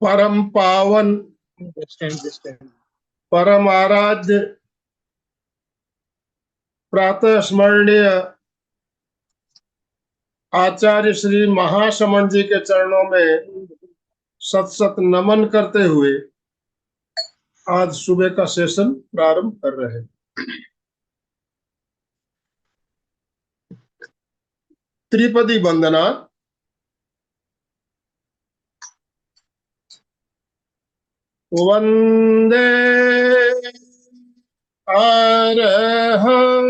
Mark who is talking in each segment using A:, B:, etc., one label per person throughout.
A: परम पावन परम आराध्य प्रातः स्मरणीय आचार्य श्री महासमण जी के चरणों में सत सत नमन करते हुए आज सुबह का सेशन प्रारंभ कर रहे हैं। त्रिपदी वंदना। वंदे अरहं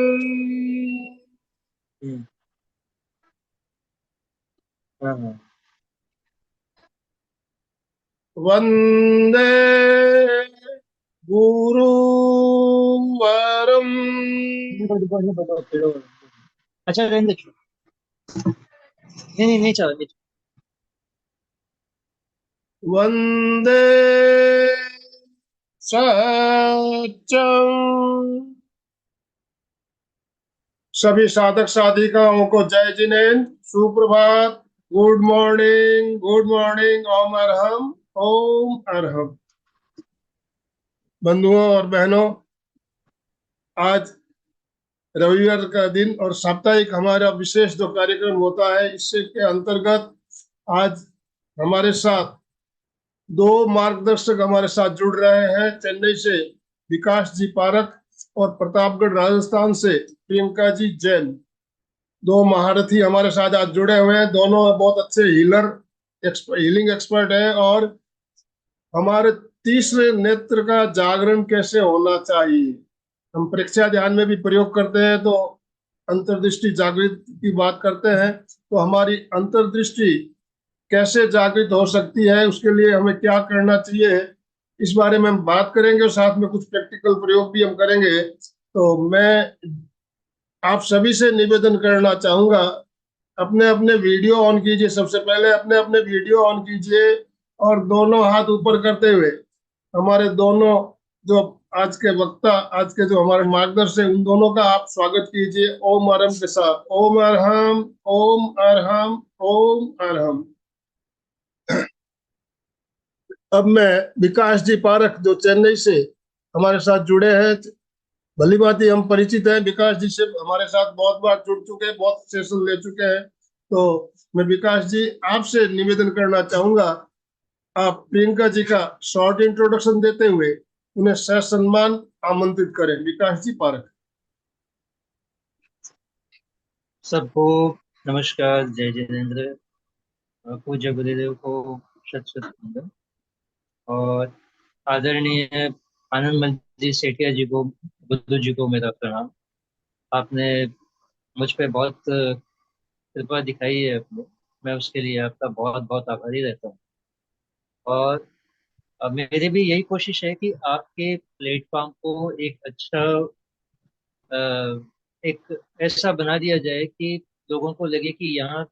A: वंदे गुरुवरम।
B: अच्छा रहने दो। नहीं चलो।
A: वंदे सत्यम। सभी साधक साधिकाओं को जय जिनेन्द्र, सुप्रभात, गुड मॉर्निंग, गुड मॉर्निंग। ओम अरहम, ओम अरहम। बंधुओं और बहनों, आज रविवार का दिन और साप्ताहिक हमारा विशेष जो कार्यक्रम होता है, इससे के अंतर्गत आज हमारे साथ दो मार्गदर्शक हमारे साथ जुड़ रहे हैं। चेन्नई से विकास जी पारक और प्रतापगढ़ राजस्थान से प्रियंका जी जैन। दो महारथी हमारे साथ आज जुड़े हुए हैं। दोनों बहुत अच्छे हीलिंग एक्सपर्ट हैं और हमारे तीसरे नेत्र का जागरण कैसे होना चाहिए, हम परीक्षा ध्यान में भी प्रयोग करते हैं तो अंतर्दृष्टि जागृत की बात करते हैं। तो हमारी अंतर्दृष्टि कैसे जागृत हो सकती है, उसके लिए हमें क्या करना चाहिए, इस बारे में हम बात करेंगे और साथ में कुछ प्रैक्टिकल प्रयोग भी हम करेंगे। तो मैं आप सभी से निवेदन करना चाहूंगा, अपने अपने वीडियो ऑन कीजिए। सबसे पहले अपने अपने वीडियो ऑन कीजिए और दोनों हाथ ऊपर करते हुए हमारे दोनों जो आज के वक्ता, आज के जो हमारे मार्गदर्शक, उन दोनों का आप स्वागत कीजिए ओम अरहम के साथ। ओम अरहम, ओम अरहम, ओम अरहम। अब मैं विकास जी पारक जो चेन्नई से हमारे साथ जुड़े हैं, भली बात ही हम परिचित हैं विकास जी से, हमारे साथ बहुत बार जुड़ चुके हैं, बहुत सेशन ले चुके हैं। तो मैं विकास जी आपसे निवेदन करना चाहूंगा, आप प्रियंका जी का शॉर्ट इंट्रोडक्शन देते हुए उन्हें ससम्मान आमंत्रित करें। विकास जी पारक।
B: सबको नमस्कार, जय जिनेन्द्र। पूज्य गुरुदेव को शत शत वंदन और आदरणीय आनंद जी सेठिया जी को, बुद्धू जी को मेरा प्रणाम। आपने मुझ पे बहुत कृपा दिखाई है अपने, मैं उसके लिए आपका बहुत बहुत आभारी रहता हूँ। और मेरी भी यही कोशिश है कि आपके प्लेटफॉर्म को एक अच्छा अ, एक ऐसा बना दिया जाए कि लोगों को लगे कि यहाँ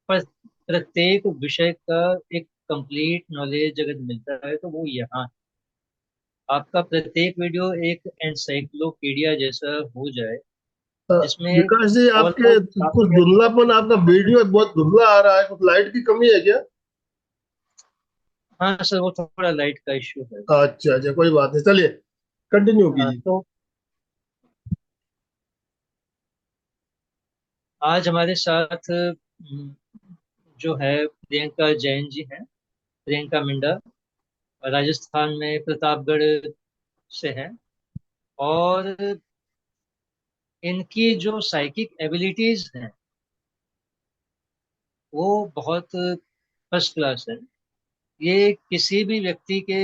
B: पर प्रत्येक विषय का एक कंप्लीट नॉलेज अगर मिलता है तो वो यहाँ है। आपका प्रत्येक वीडियो एक एनसाइक्लोपीडिया जैसा हो जाए, जिसमें
A: विकास जी आपके
B: ऑलमोस्ट
A: कुछ धुंधलापन, आपका वीडियो बहुत धुंधला आ रहा है, कुछ लाइट की कमी है क्या?
B: हाँ सर, वो थोड़ा लाइट का इश्यू है।
A: अच्छा अच्छा, कोई बात नहीं, चलिए कंटिन्यू
B: हाँ,
A: कीजिए।
B: तो आज हमारे साथ जो है प्रियंका जैन जी हैं। प्रियंका मिंडा राजस्थान में प्रतापगढ़ से हैं और इनकी जो साइकिक एबिलिटीज हैं वो बहुत फर्स्ट क्लास है। ये किसी भी व्यक्ति के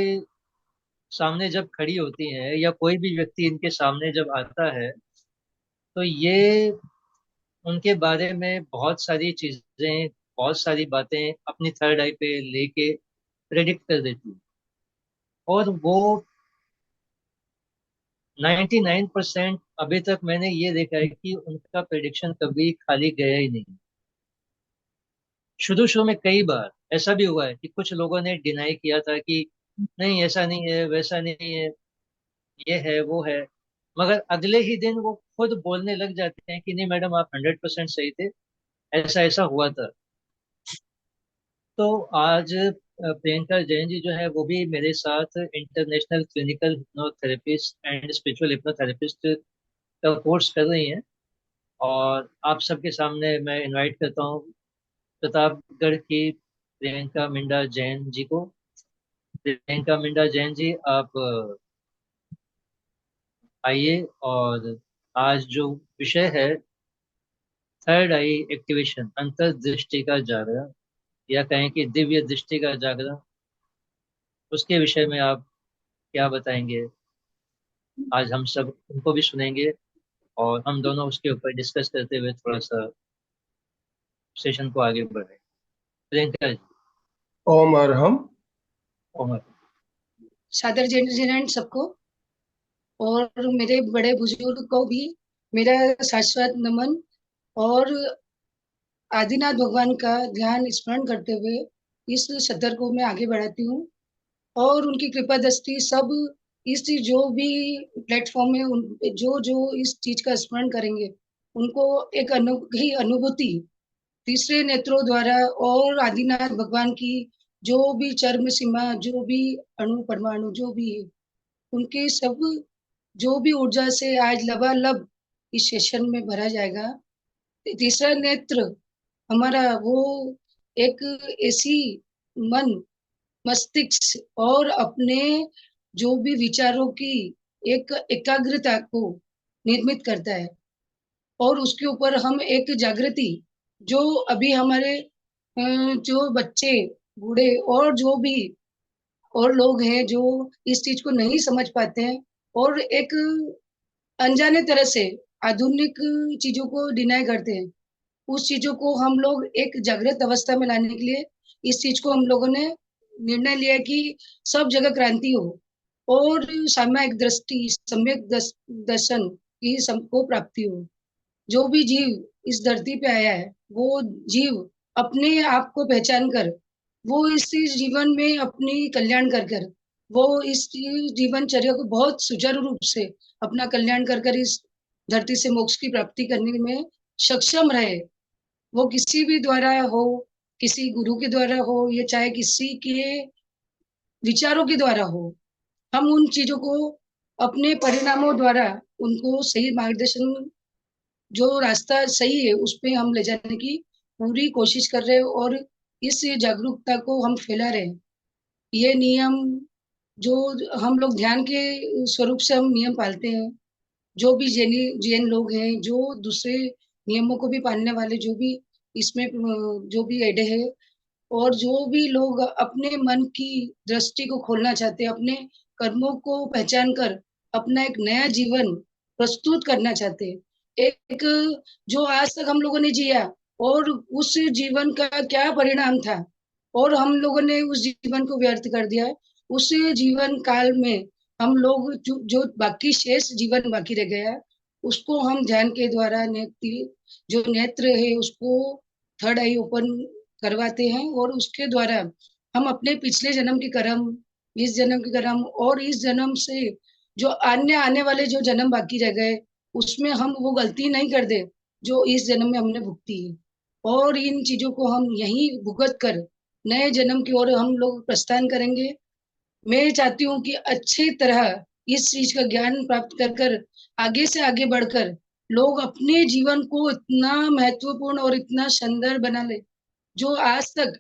B: सामने जब खड़ी होती हैं या कोई भी व्यक्ति इनके सामने जब आता है तो ये उनके बारे में बहुत सारी चीजें बहुत सारी बातें अपनी थर्ड आई पे लेके प्रेडिक्ट कर देती है। और वो 99% अभी तक मैंने ये देखा है कि उनका प्रेडिक्शन कभी खाली गया ही नहीं। शुरू शुरू में कई बार ऐसा भी हुआ है कि कुछ लोगों ने डिनाई किया था कि नहीं ऐसा नहीं है, वैसा नहीं है, ये है वो है, मगर अगले ही दिन वो खुद बोलने लग जाते हैं कि नहीं मैडम आप 100% सही थे, ऐसा ऐसा हुआ था। तो आज प्रियंका जैन जी जो है वो भी मेरे साथ international clinical hypnotherapist and spiritual hypnotherapist का कोर्स कर रही हैं। और आप सबके सामने मैं इनवाइट करता हूँ प्रतापगढ़ की प्रियंका मिंडा जैन जी को। प्रियंका मिंडा जैन जी, आप आइए। और आज जो विषय है थर्ड आई एक्टिवेशन, अंतर्दृष्टि का जागरण, या कहें कि दिव्य दृष्टि का जागरण, उसके विषय में आप क्या बताएंगे? आज हम सब उनको भी सुनेंगे और हम दोनों उसके ऊपर डिस्कस करते हुए थोड़ा सा सेशन को आगे बढ़े। प्रियंका जी।
A: ओम अरहम।
B: ओमर।
C: सादर जय जयंत सबको, और मेरे बड़े बुजुर्ग को भी मेरा शाश्वत नमन। और आदिनाथ भगवान का ध्यान स्मरण करते हुए इस सदर को मैं आगे बढ़ाती हूँ। और उनकी कृपा दृष्टि सब इस जो भी प्लेटफॉर्म है उन जो जो इस चीज का स्मरण करेंगे उनको एक अनोखी अनुभूति तीसरे नेत्रों द्वारा और आदिनाथ भगवान की जो भी चर्म सीमा, जो भी अणु परमाणु जो भी है, उनके सब जो भी ऊर्जा से आज लबालब इस सेशन में भरा जाएगा। तीसरा नेत्र हमारा वो एक ऐसी मन, मस्तिष्क और अपने जो भी विचारों की एक एकाग्रता को निर्मित करता है। और उसके ऊपर हम एक जागृति, जो अभी हमारे जो बच्चे, बूढ़े और जो भी और लोग हैं जो इस चीज को नहीं समझ पाते हैं और एक अनजाने तरह से आधुनिक चीजों को डिनाई करते हैं, उस चीजों को हम लोग एक जागृत अवस्था में लाने के लिए इस चीज को हम लोगों ने निर्णय लिया कि सब जगह क्रांति हो और सामायिक दृष्टि, सम्यक दर्शन की सबको प्राप्ति हो। जो भी जीव इस धरती पे आया है वो जीव अपने आप को पहचान कर वो इस जीवन में अपनी कल्याण कर कर वो इस जीवनचर्या को बहुत सुचारू रूप से अपना कल्याण कर कर इस धरती से मोक्ष की प्राप्ति करने में सक्षम रहे। वो किसी भी द्वारा हो, किसी गुरु के द्वारा हो, या चाहे किसी के विचारों के द्वारा हो, हम उन चीजों को अपने परिणामों द्वारा उनको सही मार्गदर्शन, जो रास्ता सही है उस पे हम ले जाने की पूरी कोशिश कर रहे हैं और इस जागरूकता को हम फैला रहे हैं। ये नियम जो हम लोग ध्यान के स्वरूप से हम नियम पालते हैं, जो भी जैन लोग हैं, जो दूसरे नियमों को भी पालने वाले, जो भी इसमें जो भी एडे है, और जो भी लोग अपने मन की दृष्टि को खोलना चाहते हैं, अपने कर्मों को पहचान कर अपना एक नया जीवन प्रस्तुत करना चाहते हैं, एक जो आज तक हम लोगों ने जिया और उस जीवन का क्या परिणाम था और हम लोगों ने उस जीवन को व्यर्थ कर दिया, उस जीवन काल में हम लोग जो बाकी शेष जीवन बाकी रह गया उसको हम ध्यान के द्वारा जो नेत्र है उसको थर्ड आई ओपन करवाते हैं और उसके द्वारा हम अपने पिछले जन्म के कर्म, इस जन्म के कर्म और इस जन्म से जो अन्य आने वाले जो जन्म बाकी रह गए उसमें हम वो गलती नहीं कर दे जो इस जन्म में हमने भुगती है। और इन चीजों को हम यहीं भुगत कर नए जन्म की ओर हम लोग प्रस्थान करेंगे। मैं चाहती हूँ कि अच्छी तरह इस चीज का ज्ञान प्राप्त कर कर आगे से आगे बढ़कर लोग अपने जीवन को इतना महत्वपूर्ण और इतना शानदार बना ले, जो आज तक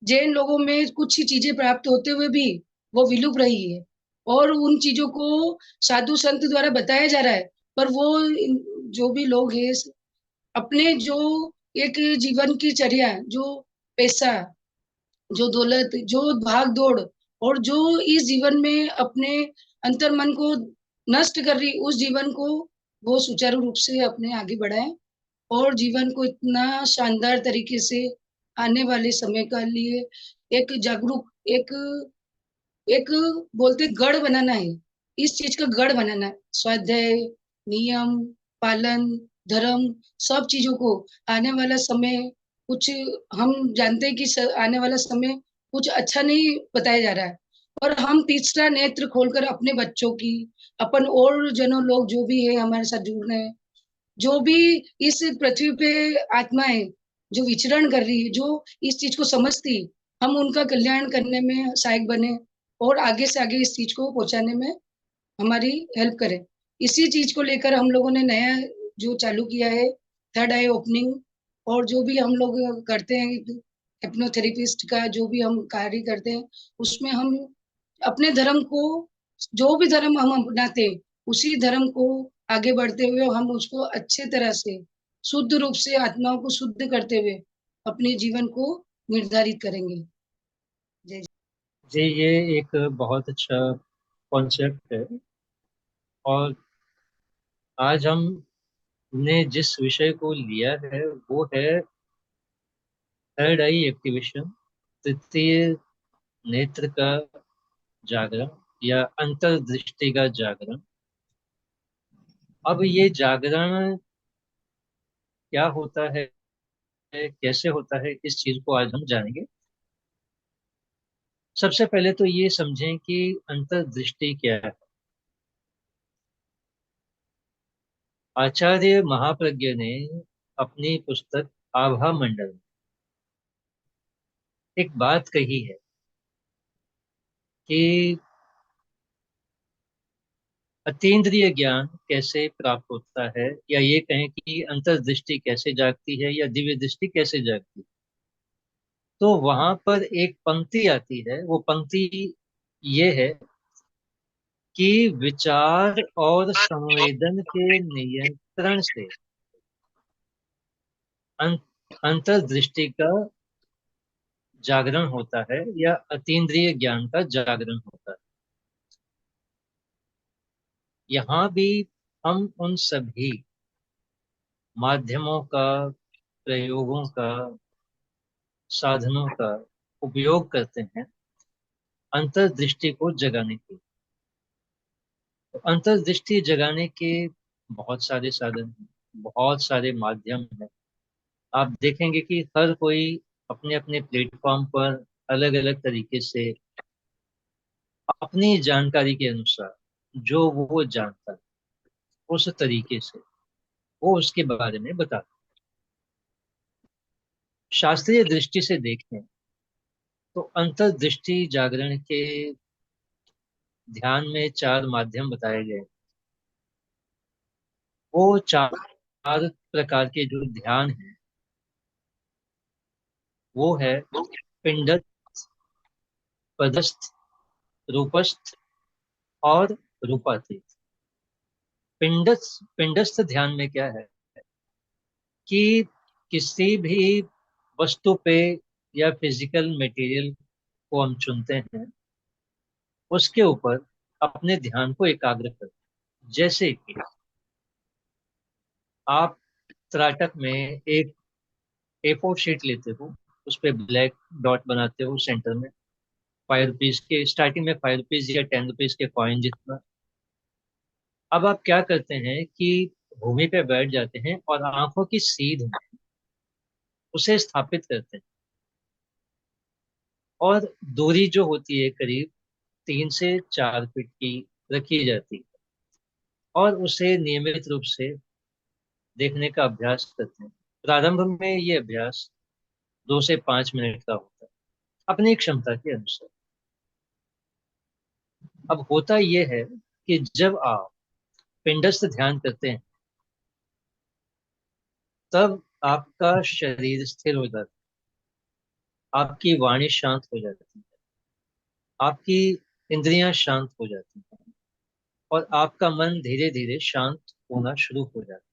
C: जैन लोगों में कुछ ही चीजें प्राप्त होते हुए भी वो विलुप्त रही है और उन चीजों को साधु संत द्वारा बताया जा रहा है, पर वो जो भी लोग हैं अपने जो एक जीवन की चर्या, जो पैसा, जो दौलत, जो भाग दौड़ और जो इस जीवन में अपने अंतर मन को नष्ट कर रही, उस जीवन को वो सुचारू रूप से अपने आगे बढ़ाए और जीवन को इतना शानदार तरीके से आने वाले समय का लिए एक जागरूक एक एक बोलते गढ़ बनाना है। इस चीज का गढ़ बनाना है, स्वाध्याय, नियम पालन, धर्म, सब चीजों को। आने वाला समय कुछ, हम जानते हैं कि आने वाला समय कुछ अच्छा नहीं बताया जा रहा है, और हम तीसरा नेत्र खोलकर अपने बच्चों की, अपन और जनों लोग जो भी है हमारे साथ जुड़ रहे हैं, जो भी इस पृथ्वी पे आत्मा है, जो विचरण कर रही है, जो इस चीज को समझती, हम उनका कल्याण करने में सहायक बने और आगे से आगे इस चीज को पहुंचाने में हमारी हेल्प करें। इसी चीज को लेकर हम लोगों ने नया जो चालू किया है, थर्ड आई ओपनिंग, और जो भी हम लोग करते हैं हिप्नोथेरेपिस्ट का जो भी हम कार्य करते हैं, उसमें हम अपने धर्म को, जो भी धर्म हम अपनाते हैं, उसी धर्म को आगे बढ़ते हुए हम उसको अच्छे तरह से शुद्ध रूप से आत्माओं को शुद्ध करते हुए अपने जीवन को निर्धारित करेंगे। जय।
B: जी, ये एक बहुत अच्छा कॉन्सेप्ट है। और आज हमने जिस विषय को लिया है वो है थर्ड आई एक्टिवेशन, तृतीय नेत्र का जागरण या अंतर्दृष्टि का जागरण। अब ये जागरण क्या होता है, कैसे होता है, इस चीज को आज हम जानेंगे। सबसे पहले तो ये समझें कि अंतर्दृष्टि क्या है। आचार्य महाप्रज्ञ ने अपनी पुस्तक आभा मंडल में एक बात कही है कि अतीन्द्रिय ज्ञान कैसे प्राप्त होता है, या ये कहें कि अंतर्दृष्टि कैसे जागती है या दिव्य दृष्टि कैसे जागती है। तो वहां पर एक पंक्ति आती है, वो पंक्ति ये है कि विचार और संवेदन के नियंत्रण से अं- अंतर्दृष्टि का जागरण होता है या अतीन्द्रिय ज्ञान का जागरण होता है। यहाँ भी हम उन सभी माध्यमों का, प्रयोगों का, साधनों का उपयोग करते हैं अंतर्दृष्टि को जगाने के लिए। तो अंतर्दृष्टि जगाने के बहुत सारे साधन हैं, बहुत सारे माध्यम हैं। आप देखेंगे कि हर कोई अपने अपने प्लेटफॉर्म पर अलग अलग तरीके से अपनी जानकारी के अनुसार जो वो जानता है उस तरीके से वो उसके बारे में बताता है। शास्त्रीय दृष्टि से देखें तो अंतर्दृष्टि जागरण के ध्यान में चार माध्यम बताए गए। वो चार प्रकार के जो ध्यान है वो है पिंडस्थ, पदस्थ, रूपस्थ और रूपातीत। पिंडस्थ ध्यान में क्या है कि किसी भी वस्तु पे या फिजिकल मटेरियल को हम चुनते हैं, उसके ऊपर अपने ध्यान को एकाग्र करते हैं। जैसे कि आप त्राटक में एक A4 शीट लेते हो, उस पे ब्लैक डॉट बनाते हो सेंटर में, 5 रुपीज के, स्टार्टिंग में 5 रुपीज या 10 रुपीज के कॉइन जितना। अब आप क्या करते हैं कि भूमि पे बैठ जाते हैं और आंखों की सीध में उसे स्थापित करते हैं, और दूरी जो होती है करीब 3 से 4 फीट की रखी जाती है, और उसे नियमित रूप से देखने का अभ्यास करते हैं। प्रारंभ में ये अभ्यास 2 से 5 मिनट का होता है अपनी क्षमता के अनुसार। अब होता यह है कि जब आप पिंडस्थ ध्यान करते हैं तब आपका शरीर स्थिर हो जाता है, आपकी वाणी शांत हो जाती है, आपकी इंद्रियां शांत हो जाती हैं, और आपका मन धीरे धीरे शांत होना शुरू हो जाता है।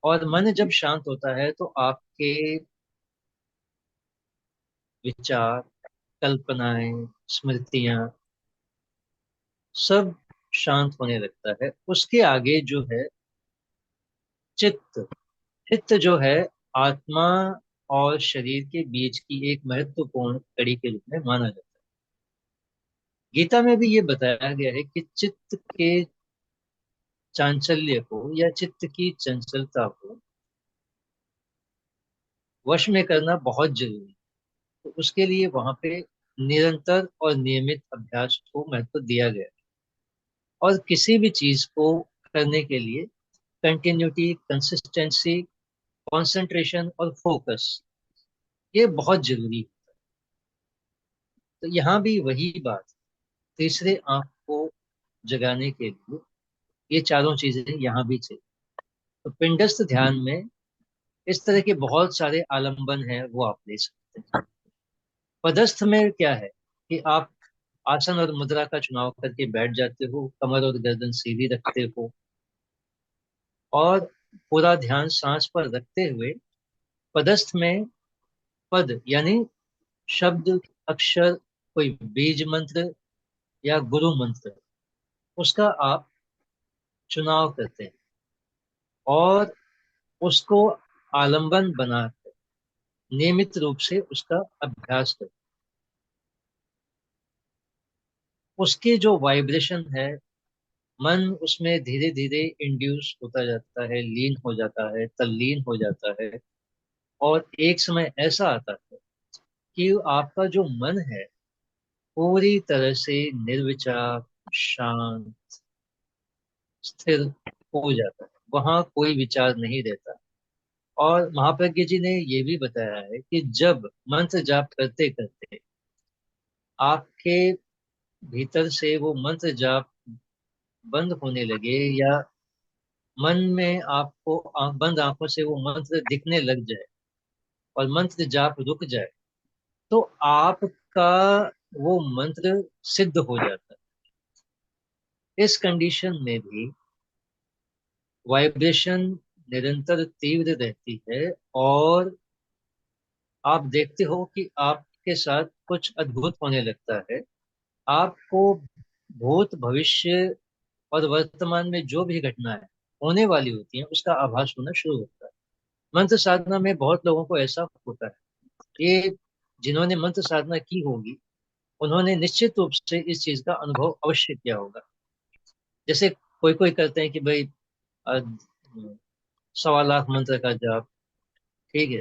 B: और मन जब शांत होता है तो आपके विचार, कल्पनाएं, स्मृतियां सब शांत होने लगता है। उसके आगे जो है चित्त, चित्त जो है आत्मा और शरीर के बीच की एक महत्वपूर्ण कड़ी के रूप में माना जाता है। गीता में भी ये बताया गया है कि चित्त के चांचल्य को या चित्त की चंचलता को वश में करना बहुत जरूरी है। तो उसके लिए वहां पे निरंतर और नियमित अभ्यास को महत्व दिया गया है। और किसी भी चीज को करने के लिए कंटिन्यूटी, कंसिस्टेंसी, कंसंट्रेशन और फोकस ये बहुत जरूरी है। तो यहाँ भी वही बात, तीसरे आंख को जगाने के लिए ये चारों चीजें यहाँ भी चाहिए। तो पिंडस्थ ध्यान में इस तरह के बहुत सारे आलंबन हैं, वो आप ले सकते हैं। पदस्थ में क्या है कि आप आसन और मुद्रा का चुनाव करके बैठ जाते हो, कमर और गर्दन सीधी रखते हो और पूरा ध्यान सांस पर रखते हुए पदस्थ में पद यानी शब्द, अक्षर, कोई बीज मंत्र या गुरु मंत्र, उसका आप चुनाव करते हैं और उसको आलंबन बनाकर नियमित रूप से उसका अभ्यास करते हैं। उसके जो वाइब्रेशन है, मन उसमें धीरे धीरे इंड्यूस होता जाता है, लीन हो जाता है, तल्लीन हो जाता है। और एक समय ऐसा आता है कि आपका जो मन है पूरी तरह से निर्विचार, शांत, स्थिर हो जाता है, वहां कोई विचार नहीं रहता। और महाप्रज्ञ जी ने ये भी बताया है कि जब मंत्र जाप करते करते आपके भीतर से वो मंत्र जाप बंद होने लगे या मन में आपको बंद आंखों से वो मंत्र दिखने लग जाए और मंत्र जाप रुक जाए, तो आपका वो मंत्र सिद्ध हो जाता है। इस कंडीशन में भी वाइब्रेशन निरंतर तीव्र रहती है और आप देखते हो कि आपके साथ कुछ अद्भुत होने लगता है। आपको भूत, भविष्य और वर्तमान में जो भी घटनाएं होने वाली होती हैं उसका आभास होना शुरू होता है। मंत्र साधना में बहुत लोगों को ऐसा होता है, ये जिन्होंने मंत्र साधना की होगी उन्होंने निश्चित रूप से इस चीज का अनुभव अवश्य किया होगा। जैसे कोई कोई करते हैं कि भाई अ, 1.25 लाख मंत्र का जाप, ठीक है,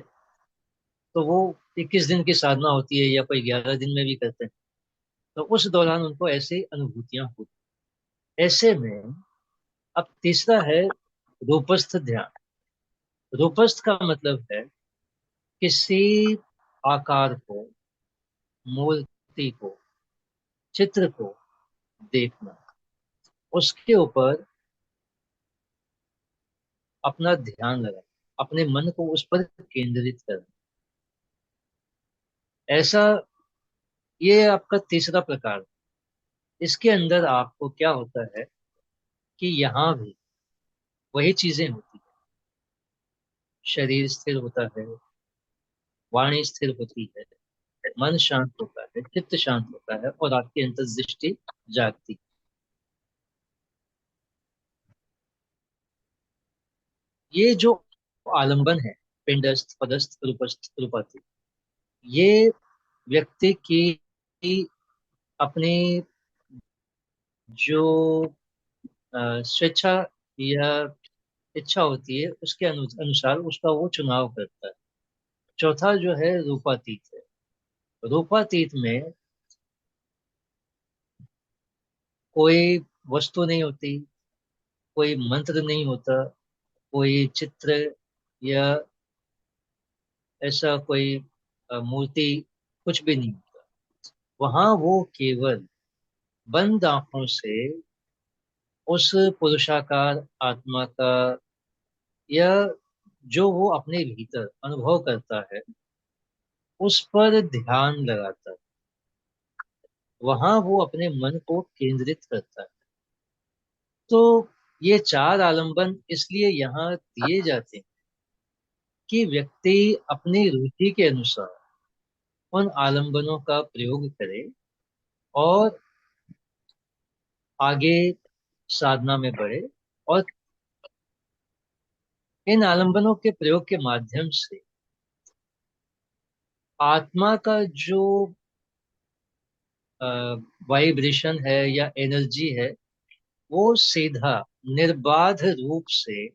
B: तो वो 21 दिन की साधना होती है या कोई 11 दिन में भी करते हैं, तो उस दौरान उनको ऐसी अनुभूतियां होती। ऐसे में अब तीसरा है रूपस्थ ध्यान। रूपस्थ का मतलब है किसी आकार को, मूर्ति को, चित्र को देखना, उसके ऊपर अपना ध्यान लगाना, अपने मन को उस पर केंद्रित करना। ऐसा, ये आपका तीसरा प्रकार है। इसके अंदर आपको क्या होता है कि यहाँ भी वही चीजें होती है, शरीर स्थिर होता है, वाणी स्थिर होती है, मन शांत होता है, चित्त शांत होता है और आपकी अंतर्दृष्टि जागती है। ये जो आलंबन है, पिंडस्थ, पदस्थ, रूपस्थ, रूपाती, ये व्यक्ति की अपनी जो स्वेच्छा या इच्छा होती है उसके अनुसार उसका वो चुनाव करता है। चौथा जो है रूपातीत है। रूपातीत में कोई वस्तु नहीं होती, कोई मंत्र नहीं होता, कोई चित्र या ऐसा कोई मूर्ति, कुछ भी नहीं होता। वहां वो केवल बंद आंखों से उस पुरुषाकार आत्मा का या जो वो अपने भीतर अनुभव करता है उस पर ध्यान लगाता है। वहां वो अपने मन को केंद्रित करता है। तो ये चार आलंबन इसलिए यहाँ दिए जाते हैं कि व्यक्ति अपनी रुचि के अनुसार उन आलंबनों का प्रयोग करे और आगे साधना में बढ़े। और इन आलंबनों के प्रयोग के माध्यम से आत्मा का जो वाइब्रेशन है या एनर्जी है, वो सीधा निर्बाध रूप से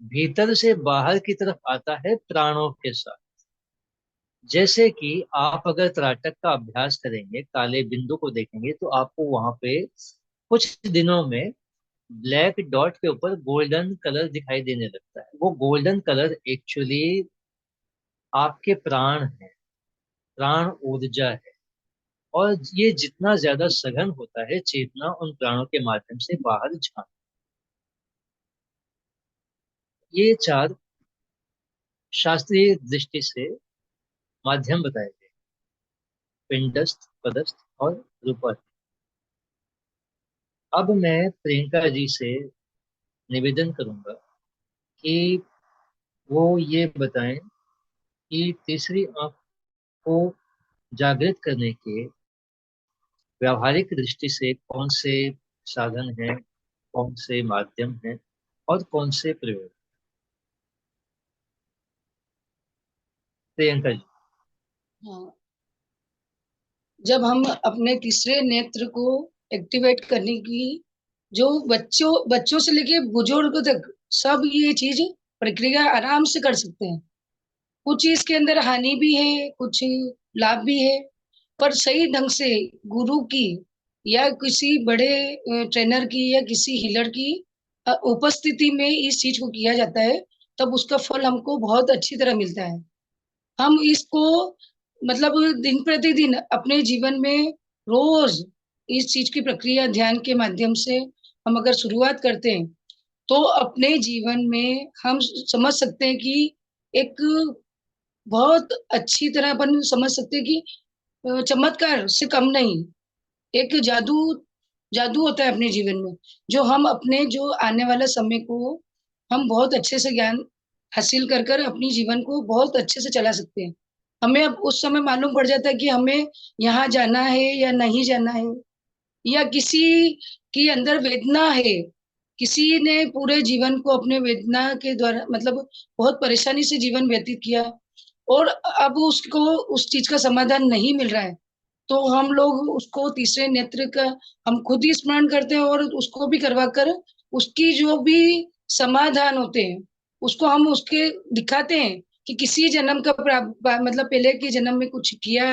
B: भीतर से बाहर की तरफ आता है प्राणों के साथ। जैसे कि आप अगर त्राटक का अभ्यास करेंगे, काले बिंदु को देखेंगे, तो आपको वहां पे कुछ दिनों में ब्लैक डॉट के ऊपर गोल्डन कलर दिखाई देने लगता है। वो गोल्डन कलर एक्चुअली आपके प्राण है, प्राण ऊर्जा है। और ये जितना ज्यादा सघन होता है, चेतना उन प्राणों के माध्यम से बाहर झांक। ये चार शास्त्रीय दृष्टि से माध्यम बताए गए, पिंडस्थ, पदस्थ और रूपस्थ। अब मैं प्रियंका जी से निवेदन करूंगा कि वो ये बताएं कि तीसरी आंख को जागृत करने के व्यावहारिक दृष्टि से कौन से साधन हैं, कौन से माध्यम हैं और कौन से प्रयोग। प्रियंका जी।
C: हाँ, जब हम अपने तीसरे नेत्र को एक्टिवेट करने की, जो बच्चों बच्चों से लेके बुजुर्ग तक सब ये चीज प्रक्रिया आराम से कर सकते हैं। कुछ इसके अंदर हानि भी है, कुछ लाभ भी है, पर सही ढंग से गुरु की या किसी बड़े ट्रेनर की या किसी हीलर की उपस्थिति में इस चीज को किया जाता है, तब उसका फल हमको बहुत अच्छी तरह मिलता है। हम इसको मतलब दिन प्रतिदिन अपने जीवन में रोज इस चीज की प्रक्रिया ध्यान के माध्यम से हम अगर शुरुआत करते हैं, तो अपने जीवन में हम समझ सकते हैं कि एक बहुत अच्छी तरह अपन समझ सकते हैं कि चमत्कार से कम नहीं, एक जादू जादू होता है अपने जीवन में, जो हम अपने जो आने वाला समय को हम बहुत अच्छे से ज्ञान हासिल कर कर अपनी जीवन को बहुत अच्छे से चला सकते हैं। हमें अब उस समय मालूम पड़ जाता है कि हमें यहाँ जाना है या नहीं जाना है, या किसी के अंदर वेदना है, किसी ने पूरे जीवन को अपने वेदना के द्वारा मतलब बहुत परेशानी से जीवन व्यतीत किया, और अब उसको उस चीज का समाधान नहीं मिल रहा है, तो हम लोग उसको तीसरे नेत्र का हम खुद ही स्मरण करते हैं और उसको भी करवा कर उसकी जो भी समाधान होते हैं उसको हम उसके दिखाते हैं कि किसी जन्म का मतलब पहले के जन्म में कुछ किया,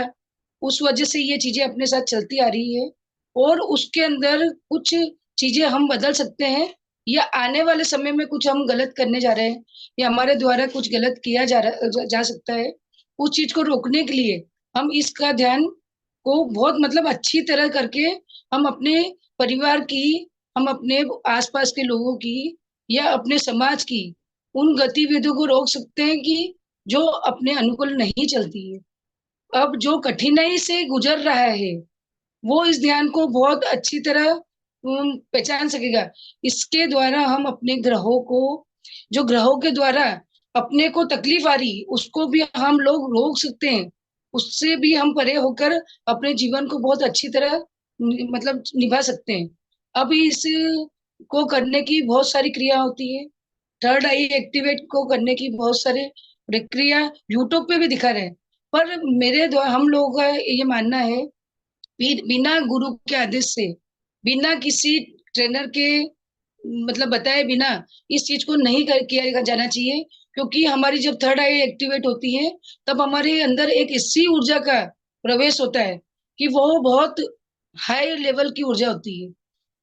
C: उस वजह से ये चीजें अपने साथ चलती आ रही है, और उसके अंदर कुछ चीजें हम बदल सकते हैं, या आने वाले समय में कुछ हम गलत करने जा रहे हैं या हमारे द्वारा कुछ गलत किया जा सकता है, उस चीज को रोकने के लिए हम इसका ध्यान को बहुत मतलब अच्छी तरह करके हम अपने परिवार की, हम अपने आसपास के लोगों की या अपने समाज की उन गतिविधियों को रोक सकते हैं कि जो अपने अनुकूल नहीं चलती है। अब जो कठिनाई से गुजर रहा है वो इस ध्यान को बहुत अच्छी तरह पहचान सकेगा। इसके द्वारा हम अपने ग्रहों को, जो ग्रहों के द्वारा अपने को तकलीफ आ रही उसको भी हम लोग रोक सकते हैं, उससे भी हम परे होकर अपने जीवन को बहुत अच्छी तरह मतलब निभा सकते हैं। अभी इस को करने की बहुत सारी क्रिया होती है, थर्ड आई एक्टिवेट को करने की बहुत सारे प्रक्रिया यूट्यूब पे भी दिखा रहे हैं, पर मेरे द्वारा हम लोगों का ये मानना है बिना गुरु के आदेश से, बिना किसी ट्रेनर के मतलब बताए बिना इस चीज को नहीं किया जाना चाहिए, क्योंकि हमारी जब थर्ड आई एक्टिवेट होती है तब हमारे अंदर एक ऐसी ऊर्जा का प्रवेश होता है कि वो बहुत हाई लेवल की ऊर्जा होती है,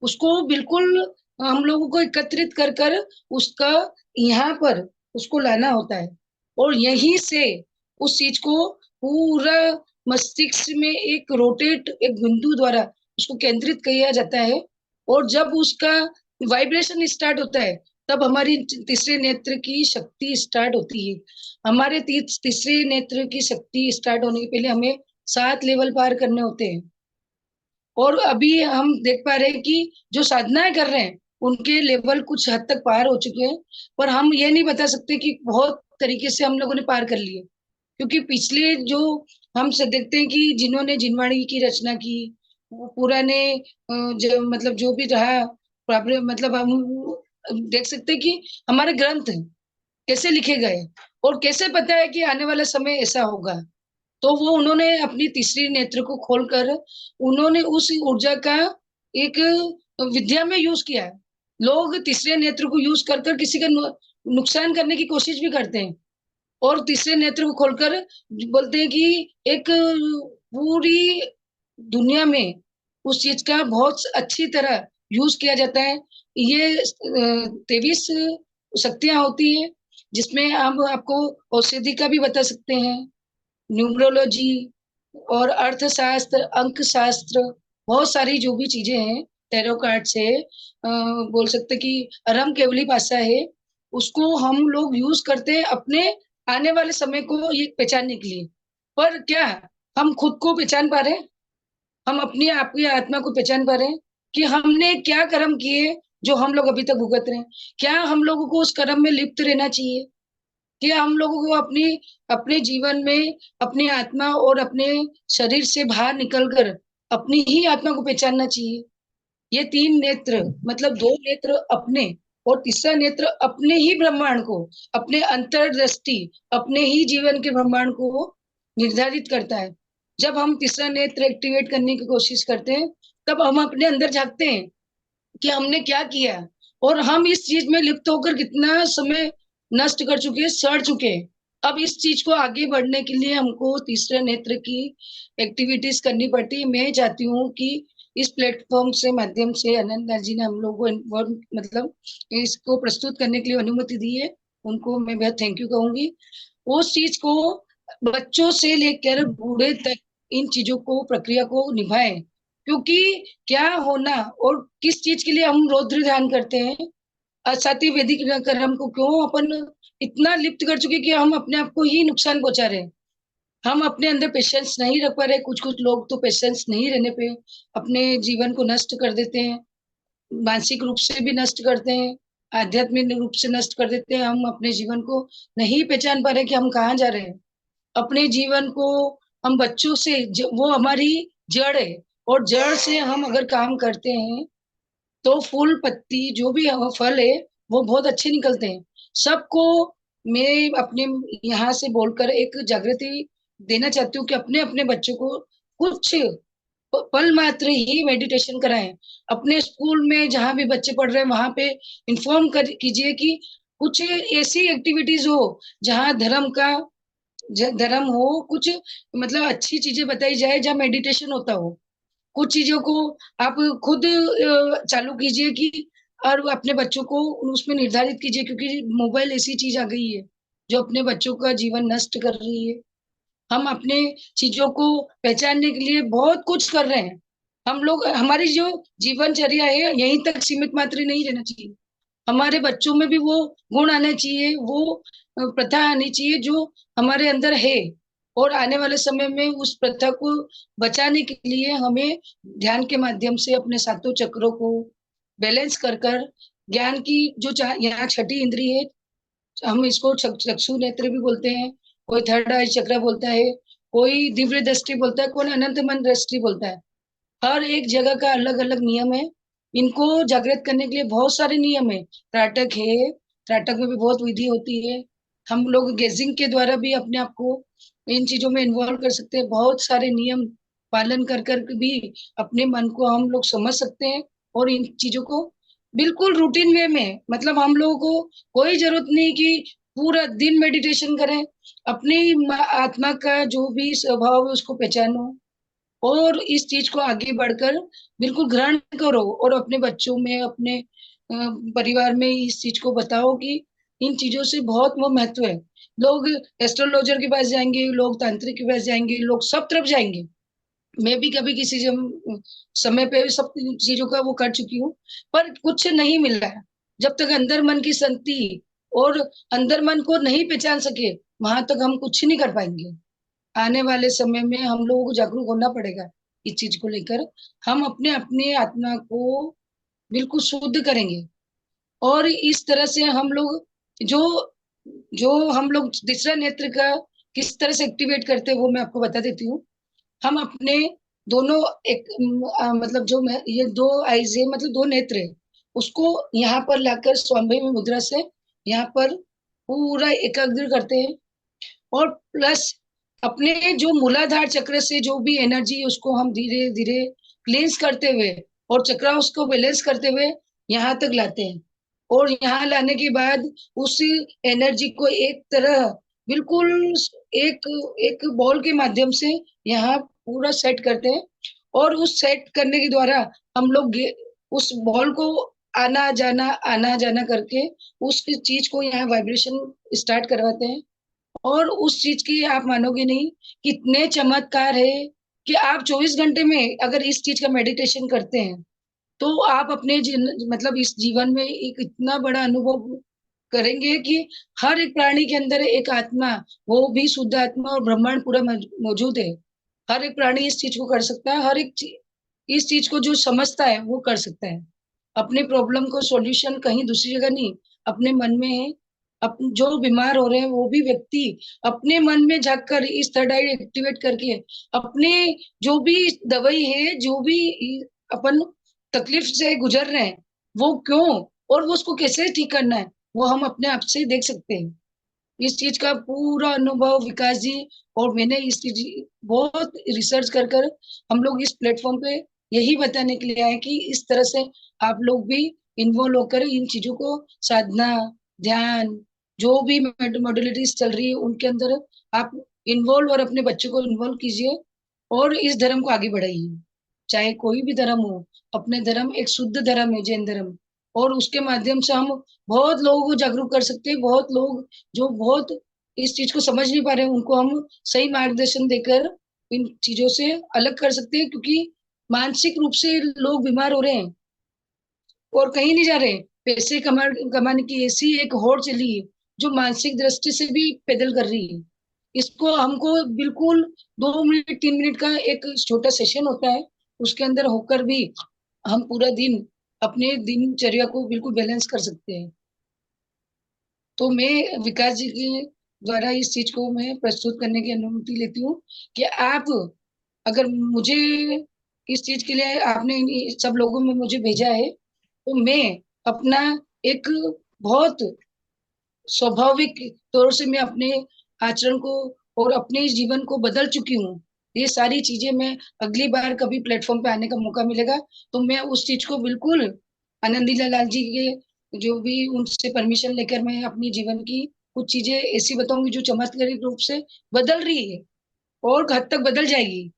C: उसको बिल्कुल हम लोगों को एकत्रित कर कर उसका यहाँ पर उसको लाना होता है, और यहीं से उस चीज को पूरा मस्तिष्क में एक रोटेट एक बिंदु द्वारा उसको केंद्रित किया जाता है, और जब उसका वाइब्रेशन स्टार्ट होता है तब हमारी तीसरे नेत्र की शक्ति स्टार्ट होती है। हमारे तीसरे नेत्र की शक्ति स्टार्ट होने के पहले हमें 7 लेवल पार करने होते हैं, और अभी हम देख पा रहे हैं कि जो साधनाएं कर रहे हैं उनके लेवल कुछ हद तक पार हो चुके हैं, पर हम ये नहीं बता सकते कि बहुत तरीके से हम लोगों ने पार कर लिए, क्योंकि पिछले जो हम से देखते हैं कि जिन्होंने जिनवाणी की रचना की, वो पुराने जो मतलब जो भी रहा मतलब हम देख सकते हैं कि हमारे ग्रंथ कैसे लिखे गए और कैसे पता है कि आने वाला समय ऐसा होगा। तो वो उन्होंने अपनी तीसरी नेत्र को खोलकर उन्होंने उस ऊर्जा का एक विद्या में यूज किया है। लोग तीसरे नेत्र को यूज कर कर किसी का नुकसान करने की कोशिश भी करते हैं, और तीसरे नेत्र को खोलकर बोलते हैं कि एक पूरी दुनिया में उस चीज का बहुत अच्छी तरह यूज किया जाता है। ये 23 शक्तियां होती है, जिसमें हम आपको औषधि का भी बता सकते हैं, न्यूमरोलॉजी और अर्थशास्त्र, अंक शास्त्र, बहुत सारी जो भी चीजें हैं, टैरो कार्ड से बोल सकते कि अरम केवली भाषा है, उसको हम लोग यूज करते हैं अपने आने वाले समय को ये पहचानने के लिए। पर क्या हम खुद को पहचान पा रहे हैं? हम अपनी आपकी आत्मा को पहचान पा रहे हैं कि हमने क्या कर्म किए जो हम लोग अभी तक भुगत रहे हैं? क्या हम लोगों को उस कर्म में लिप्त रहना चाहिए? क्या हम लोगों को अपनी अपने जीवन में अपनी आत्मा और अपने शरीर से बाहर निकलकर अपनी ही आत्मा को पहचानना चाहिए? ये 3 नेत्र, मतलब 2 नेत्र अपने और तीसरा नेत्र अपने ही ब्रह्मांड को, अपने अंतर्दृष्टि, अपने ही जीवन के ब्रह्मांड को निर्धारित करता है। जब हम तीसरा नेत्र एक्टिवेट करने की कोशिश करते हैं, तब हम अपने अंदर झांकते हैं कि हमने क्या किया और हम इस चीज में लिप्त होकर कितना समय नष्ट कर चुके हैं, सड़ चुके हैं। अब इस चीज को आगे बढ़ने के लिए हमको तीसरे नेत्र की एक्टिविटीज करनी पड़ती है। मैं चाहती हूँ कि इस प्लेटफॉर्म से माध्यम से अनंत जी ने हम लोग को मतलब इसको प्रस्तुत करने के लिए अनुमति दी है, उनको मैं बहुत थैंक यू कहूंगी। उस चीज को बच्चों से लेकर बूढ़े तक इन चीजों को, प्रक्रिया को निभाएं, क्योंकि क्या होना और किस चीज के लिए हम रौद्र ध्यान करते हैं, साथी वैदिक कर्म को क्यों अपन इतना लिप्त कर चुके कि हम अपने आप को ही नुकसान पहुंचा रहे हैं। हम अपने अंदर पेशेंस नहीं रख पा रहे। कुछ कुछ लोग तो पेशेंस नहीं रहने पे अपने जीवन को नष्ट कर देते हैं, मानसिक रूप से भी नष्ट करते हैं, आध्यात्मिक रूप से नष्ट कर देते हैं। हम अपने जीवन को नहीं पहचान पा रहे कि हम कहाँ जा रहे हैं। अपने जीवन को हम बच्चों से वो हमारी जड़ है, और जड़ से हम अगर काम करते हैं तो फूल पत्ती जो भी फल है वो बहुत अच्छे निकलते हैं। सबको मैं अपने यहाँ से बोलकर एक जागृति देना चाहती हूँ कि अपने अपने बच्चों को कुछ पल मात्र ही मेडिटेशन कराएं। अपने स्कूल में जहाँ भी बच्चे पढ़ रहे हैं वहां पे इन्फॉर्म कर कीजिए कि कुछ ऐसी एक्टिविटीज हो जहाँ धर्म हो, कुछ मतलब अच्छी चीजें बताई जाए जहाँ मेडिटेशन होता हो। कुछ चीजों को आप खुद चालू कीजिए कि और अपने बच्चों को उसमें निर्धारित कीजिए, क्योंकि मोबाइल ऐसी चीज आ गई है जो अपने बच्चों का जीवन नष्ट कर रही है। हम अपने चीजों को पहचानने के लिए बहुत कुछ कर रहे हैं। हम लोग, हमारी जो जीवनचर्या है यहीं तक सीमित मात्र नहीं रहना चाहिए। हमारे बच्चों में भी वो गुण आना चाहिए, वो प्रथा आनी चाहिए जो हमारे अंदर है। और आने वाले समय में उस प्रथा को बचाने के लिए हमें ध्यान के माध्यम से अपने सातों चक्रों को बैलेंस कर कर ज्ञान की जो यहाँ छठी इंद्री है, हम इसको चक्षु नेत्र भी बोलते हैं, कोई थर्ड आई चक्र बोलता है, कोई दिव्य दृष्टि बोलता है, कोई अनंत मन दृष्टि बोलता है। हर एक जगह का अलग अलग नियम है। इनको जागृत करने के लिए बहुत सारे नियम है। त्राटक है, त्राटक में भी बहुत विधि होती है। हम लोग गेजिंग के द्वारा भी अपने आप को इन चीजों में इन्वॉल्व कर सकते हैं। बहुत सारे नियम पालन कर कर भी अपने मन को हम लोग समझ सकते हैं, और इन चीजों को बिल्कुल रूटीन वे में, मतलब हम लोगों को कोई जरूरत नहीं कि पूरा दिन मेडिटेशन करें। अपनी आत्मा का जो भी स्वभाव है उसको पहचानो, और इस चीज को आगे बढ़कर बिल्कुल ग्रहण करो, और अपने बच्चों में, अपने परिवार में इस चीज को बताओ कि इन चीजों से बहुत वो महत्व है। लोग एस्ट्रोलॉजर के पास जाएंगे, लोग तांत्रिक के पास जाएंगे, लोग सब तरफ जाएंगे। मैं भी कभी किसी समय पे सब चीजों का वो कर चुकी हूँ, पर कुछ नहीं मिल रहा है। जब तक अंदर मन की शांति और अंदर मन को नहीं पहचान सके, वहां तक हम कुछ नहीं कर पाएंगे। आने वाले समय में हम लोगों को जागरूक होना पड़ेगा इस चीज को लेकर। हम अपने अपने आत्मा को बिल्कुल शुद्ध करेंगे, और इस तरह से हम लोग जो जो हम लोग तीसरा नेत्र का किस तरह से एक्टिवेट करते हैं वो मैं आपको बता देती हूँ। हम अपने दोनों मतलब जो ये 2 आईज है, मतलब 2 नेत्र है, उसको यहाँ पर लाकर स्वामी मुद्रा से यहाँ पर पूरा एकाग्र करते हैं, और प्लस अपने जो मूलाधार चक्र से जो भी एनर्जी उसको हम धीरे धीरे क्लींस करते हुए और चक्र उसको बैलेंस करते हुए यहाँ तक लाते हैं। और यहाँ लाने के बाद उस एनर्जी को एक तरह बिल्कुल एक एक बॉल के माध्यम से यहाँ पूरा सेट करते हैं। और उस सेट करने के द्वारा हम लोग उस बॉल को आना जाना करके उस चीज को यहाँ वाइब्रेशन स्टार्ट करवाते हैं। और उस चीज की आप मानोगे नहीं कितने चमत्कार है कि आप 24 घंटे में अगर इस चीज का मेडिटेशन करते हैं तो आप अपने मतलब इस जीवन में एक इतना बड़ा अनुभव करेंगे कि हर एक प्राणी के अंदर एक आत्मा, वो भी शुद्ध आत्मा और ब्रह्मांड पूरा मौजूद है। हर एक प्राणी इस चीज को कर सकता है, इस चीज को जो समझता है वो कर सकता है। अपने प्रॉब्लम को सॉल्यूशन कहीं दूसरी जगह नहीं, अपने मन में है। जो बीमार हो रहे हैं वो भी व्यक्ति अपने मन में झांक कर इस थर्ड आई एक्टिवेट करके अपने जो भी दवाई है, जो भी अपन तकलीफ से गुजर रहे हैं, वो क्यों और वो उसको कैसे ठीक करना है, वो हम अपने आप से देख सकते हैं। इस चीज का पूरा अनुभव विकास जी और मैंने इस चीज बहुत रिसर्च कर कर हम लोग इस प्लेटफॉर्म पे यही बताने के लिए आए कि इस तरह से आप लोग भी इन्वॉल्व होकर इन चीजों को साधना, ध्यान, जो भी मॉडलिटीज चल रही है उनके अंदर आप इन्वॉल्व और अपने बच्चों को इन्वॉल्व कीजिए और इस धर्म को आगे बढ़ाइए। चाहे कोई भी धर्म हो, अपने धर्म एक शुद्ध धर्म है, जैन धर्म। और उसके माध्यम से हम बहुत लोगों को जागरूक कर सकते हैं। बहुत लोग जो बहुत इस चीज को समझ नहीं पा रहे हैं उनको हम सही मार्गदर्शन देकर इन चीजों से अलग कर सकते हैं, क्योंकि मानसिक रूप से लोग बीमार हो रहे हैं और कहीं नहीं जा रहे। पैसे कमाने की ऐसी एक होड़ चली है जो मानसिक दृष्टि से भी पैदल कर रही है। इसको हमको बिल्कुल 2 मिनट 3 मिनट का एक छोटा सेशन होता है, उसके अंदर होकर भी हम पूरा दिन अपने दिनचर्या को बिल्कुल बैलेंस कर सकते हैं। तो मैं विकास जी के द्वारा इस चीज को मैं प्रस्तुत करने की अनुमति लेती हूँ कि आप अगर मुझे इस चीज के लिए आपने सब लोगों में मुझे भेजा है तो मैं अपना एक बहुत स्वाभाविक तौर से मैं अपने आचरण को और अपने जीवन को बदल चुकी हूँ। ये सारी चीजें मैं अगली बार कभी प्लेटफॉर्म पे आने का मौका मिलेगा तो मैं उस चीज को बिल्कुल आनंदी लाल जी के जो भी उनसे परमिशन लेकर मैं अपनी जीवन की कुछ चीजें ऐसी बताऊंगी जो चमत्कारिक रूप से बदल रही है और हद तक बदल जाएगी।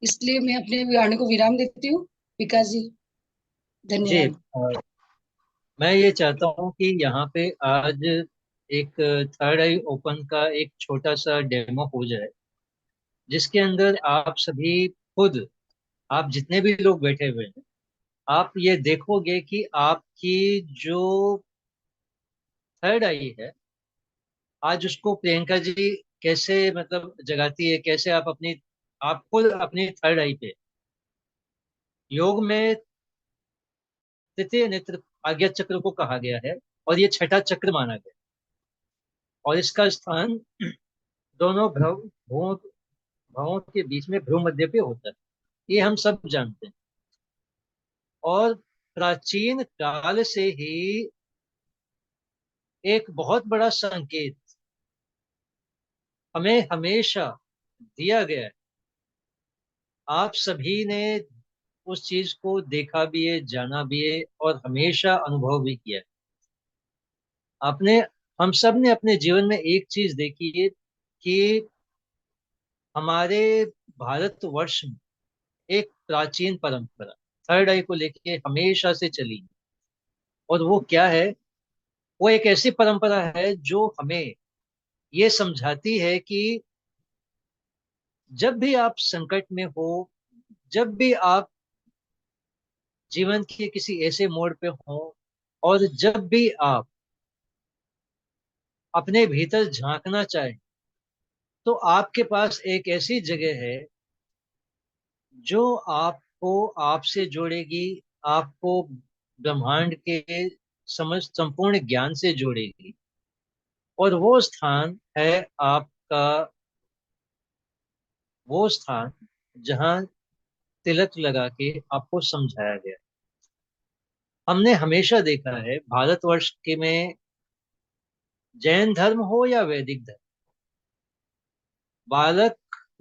C: इसलिए मैं अपने गाने को विराम देती हूँ। विकास जी,
B: जी,
C: धन्यवाद।
B: मैं ये चाहता हूँ कि यहाँ पे आज एक थर्ड आई ओपन का एक छोटा सा डेमो हो जाए, जिसके अंदर आप सभी खुद, आप जितने भी लोग बैठे हुए हैं, आप ये देखोगे कि आपकी जो थर्ड आई है, आज उसको प्रियंका जी कैसे मतलब जगाती है, कैसे आप अपनी, आप खुद अपनी थर्ड आई पे, योग में तृतीय नेत्र आज्ञा चक्र को कहा गया है और ये छठा चक्र माना गया, और इसका स्थान दोनों भ्रुवों भ्रुवों के बीच में भ्रू मध्य पे होता है। ये हम सब जानते हैं। और प्राचीन काल से ही एक बहुत बड़ा संकेत हमें हमेशा दिया गया है। आप सभी ने उस चीज को देखा भी है, जाना भी है और हमेशा अनुभव भी किया है। आपने, हम सब ने अपने जीवन में एक चीज देखी है कि हमारे भारतवर्ष में एक प्राचीन परंपरा थर्ड आई को लेके हमेशा से चली है। और वो क्या है? वो एक ऐसी परंपरा है जो हमें ये समझाती है कि जब भी आप संकट में हो, जब भी आप जीवन के किसी ऐसे मोड़ पे हो, और जब भी आप अपने भीतर झांकना चाहें, तो आपके पास एक ऐसी जगह है जो आपको आपसे जोड़ेगी, आपको ब्रह्मांड के समझ संपूर्ण ज्ञान से जोड़ेगी। और वो स्थान जहाँ तिलक लगा के आपको समझाया गया। हमने हमेशा देखा है भारतवर्ष के में, जैन धर्म हो या वैदिक धर्म, बालक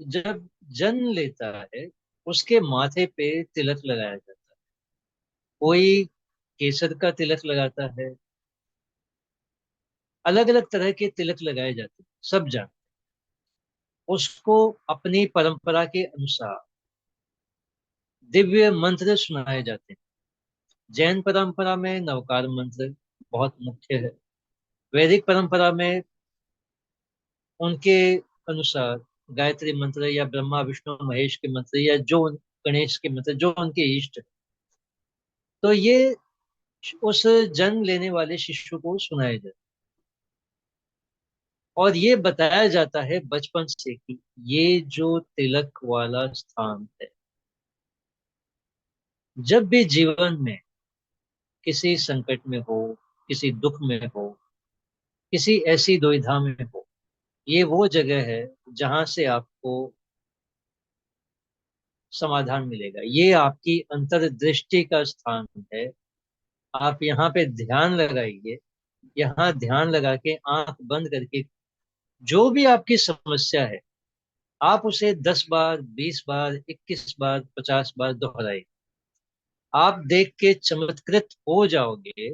B: जब जन्म लेता है उसके माथे पे तिलक लगाया जाता है। कोई केसर का तिलक लगाता है, अलग अलग तरह के तिलक लगाए जाते हैं, सब जान उसको अपनी परंपरा के अनुसार दिव्य मंत्र सुनाए जाते हैं। जैन परंपरा में नवकार मंत्र बहुत मुख्य है। वैदिक परंपरा में उनके अनुसार गायत्री मंत्र या ब्रह्मा विष्णु महेश के मंत्र या जो गणेश के मंत्र जो उनके इष्ट है, तो ये उस जन्म लेने वाले शिशु को सुनाया जाता है। और ये बताया जाता है बचपन से कि ये जो तिलक वाला स्थान है, जब भी जीवन में किसी संकट में हो, किसी दुख में हो, किसी ऐसी दुविधा में हो, ये वो जगह है जहां से आपको समाधान मिलेगा। ये आपकी अंतर्दृष्टि का स्थान है। आप यहाँ पे ध्यान लगाइए। यहाँ ध्यान लगा के आंख बंद करके जो भी आपकी समस्या है, आप उसे 10 बार, 20 बार, 21 बार, 50 बार दोहराइए। आप देख के चमत्कृत हो जाओगे,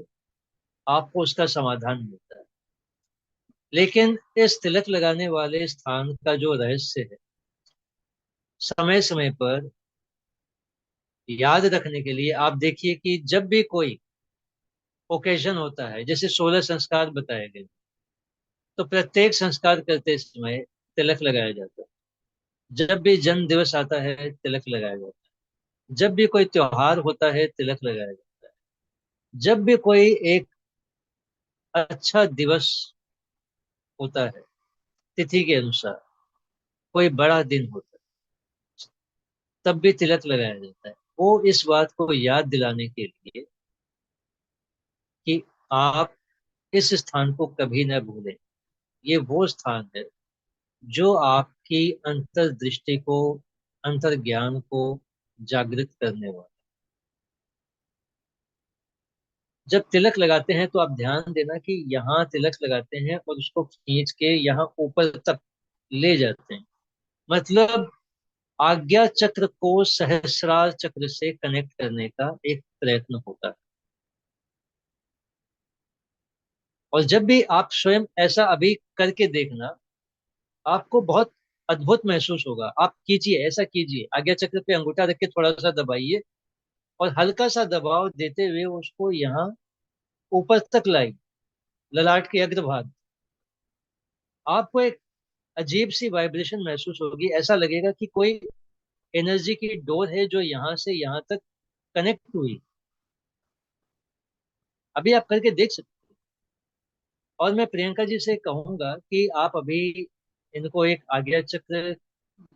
B: आपको उसका समाधान मिलता है। लेकिन इस तिलक लगाने वाले स्थान का जो रहस्य है, समय समय पर याद रखने के लिए आप देखिए कि जब भी कोई ओकेजन होता है, जैसे 16 संस्कार बताए गए, तो प्रत्येक संस्कार करते समय तिलक लगाया जाता है। जब भी जन्म दिवस आता है तिलक लगाया जाता है। जब भी कोई त्योहार होता है तिलक लगाया जाता है। जब भी कोई एक अच्छा दिवस होता है तिथि के अनुसार, कोई बड़ा दिन होता है, तब भी तिलक लगाया जाता है। वो इस बात को याद दिलाने के लिए कि आप इस स्थान को कभी न भूलें। ये वो स्थान है जो आपकी अंतर्दृष्टि को, अंतर्ज्ञान को जागृत करने वाला। जब तिलक लगाते हैं तो आप ध्यान देना कि यहाँ तिलक लगाते हैं और उसको खींच के यहाँ ऊपर तक ले जाते हैं। मतलब आज्ञा चक्र को सहस्रार चक्र से कनेक्ट करने का एक प्रयत्न होता है। और जब भी आप स्वयं ऐसा अभी करके देखना, आपको बहुत अद्भुत महसूस होगा। आप कीजिए, ऐसा कीजिए, आज्ञा चक्र पे अंगूठा रख के थोड़ा सा दबाइए और हल्का सा दबाव देते हुए उसको यहाँ ऊपर तक लाई, ललाट के अग्रभाग। आपको एक अजीब सी वाइब्रेशन महसूस होगी। ऐसा लगेगा कि कोई एनर्जी की डोर है जो यहाँ से यहाँ तक कनेक्ट हुई। अभी आप करके देख सकते हैं। और मैं प्रियंका जी से कहूंगा कि आप अभी इनको एक आज्ञा चक्र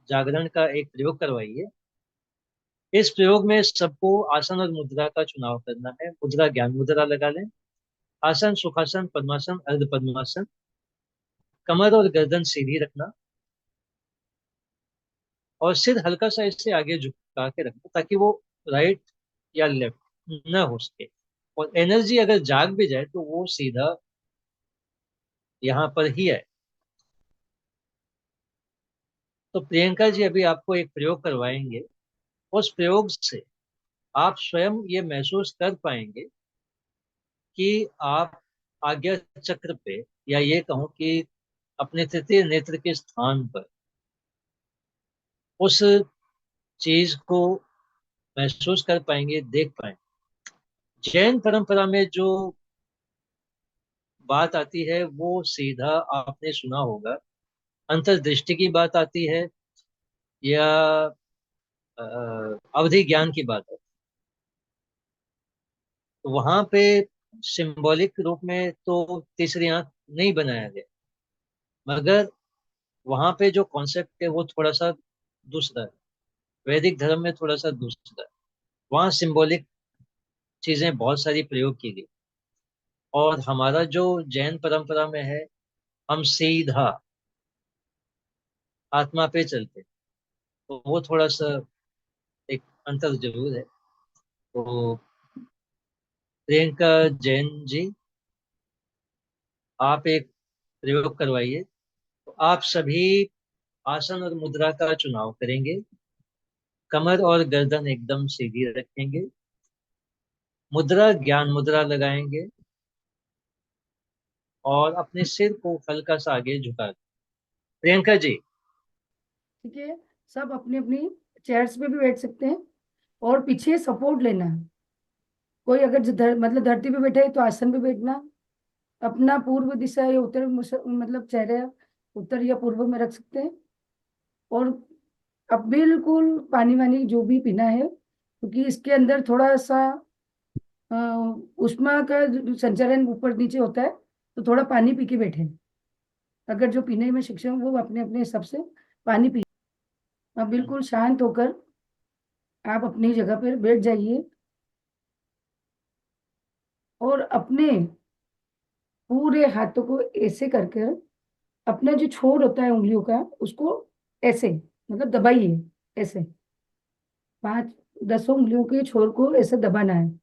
B: जागरण का एक प्रयोग करवाइए। इस प्रयोग में सबको आसन और मुद्रा का चुनाव करना है। मुद्रा ज्ञान मुद्रा लगा लें। आसन सुखासन, पद्मासन, अर्ध पद्मासन। कमर और गर्दन सीधी रखना और सिर हल्का सा इससे आगे झुका के रखना ताकि वो राइट या लेफ्ट न हो सके। और एनर्जी अगर जाग भी जाए तो वो सीधा यहाँ पर ही है। तो प्रियंका जी अभी आपको एक प्रयोग करवाएंगे। उस प्रयोग से आप स्वयं ये महसूस कर पाएंगे कि आप आज्ञा चक्र पे, या ये कहूं कि अपने तृतीय नेत्र के स्थान पर उस चीज को महसूस कर पाएंगे, देख पाएंगे। जैन परंपरा में जो बात आती है वो सीधा आपने सुना होगा, अंतर्दृष्टि की बात आती है या अ, अवधि ज्ञान की बात है। तो वहां पे सिंबॉलिक रूप में तो तीसरी आंख नहीं बनाया गया, मगर वहां पे जो कॉन्सेप्ट है वो थोड़ा सा दूसरा है। वैदिक धर्म में थोड़ा सा दूसरा है। वहाँ सिंबॉलिक चीजें बहुत सारी प्रयोग की गई। और हमारा जो जैन परंपरा में है, हम सीधा आत्मा पे चलते, तो वो थोड़ा सा एक अंतर जरूर है। तो प्रियंका जैन जी, आप एक प्रयोग करवाइए। तो आप सभी आसन और मुद्रा का चुनाव करेंगे। कमर और गर्दन एकदम सीधी रखेंगे। मुद्रा ज्ञान मुद्रा लगाएंगे और अपने सिर को हल्का सा आगे झुका दें। प्रियंका जी।
D: ठीक है, सब अपनी अपनी चेयर्स पे भी बैठ सकते हैं और पीछे सपोर्ट लेना है। कोई अगर मतलब धरती पे बैठा है तो आसन पे बैठना, अपना पूर्व दिशा या उत्तर मतलब चेहरा उत्तर या पूर्व में रख सकते हैं। और अब बिल्कुल पानी वानी जो भी पीना है, क्योंकि इसके अंदर थोड़ा सा अ, ऊष्मा का संचरण ऊपर नीचे होता है, तो थोड़ा पानी पी के बैठे। अगर जो पीने में सक्षम वो अपने अपने हिसाब से पानी पी। अब बिल्कुल शांत होकर आप अपनी जगह पर बैठ जाइए और अपने पूरे हाथों को ऐसे करके अपना जो छोर होता है उंगलियों का उसको ऐसे मतलब दबाइए। ऐसे 5-10 उंगलियों के छोर को ऐसे दबाना है।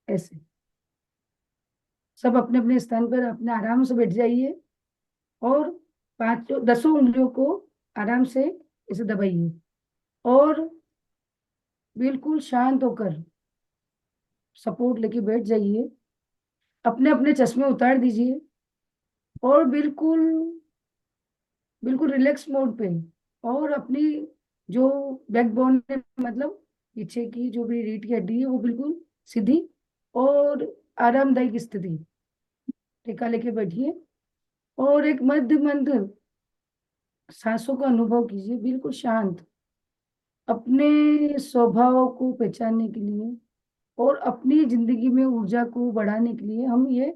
D: ऐसे सब अपने अपने स्थान पर अपने आराम से बैठ जाइए और 5-10 उंगलियों को आराम से ऐसे दबाइए और बिल्कुल शांत होकर सपोर्ट लेके बैठ जाइए। अपने अपने चश्मे उतार दीजिए और बिल्कुल बिल्कुल रिलैक्स मोड पे और अपनी जो बैकबोन है मतलब पीछे की जो भी रीढ़ की हड्डी है वो बिल्कुल सीधी और आरामदायक स्थिति टीका लेके बैठिए और एक मध्य मंद सांसों का अनुभव कीजिए। बिल्कुल शांत अपने स्वभाव को पहचानने के लिए और अपनी जिंदगी में ऊर्जा को बढ़ाने के लिए हम ये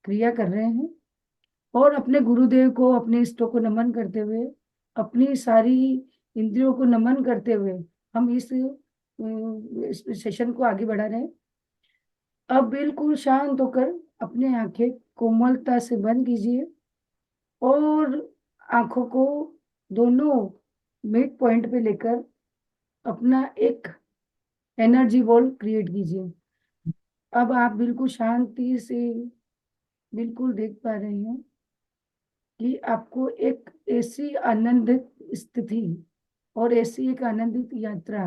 D: क्रिया कर रहे हैं। और अपने गुरुदेव को अपने इष्टों को नमन करते हुए अपनी सारी इंद्रियों को नमन करते हुए हम इस सेशन को आगे बढ़ा रहे हैं। अब बिल्कुल शांत होकर अपने आंखें कोमलता से बंद कीजिए और आंखों को दोनों मिड पॉइंट पे लेकर अपना एक एनर्जी वॉल क्रिएट कीजिए। अब आप बिल्कुल शांति से बिल्कुल देख पा रहे हैं कि आपको एक ऐसी आनंदित स्थिति और ऐसी एक आनंदित यात्रा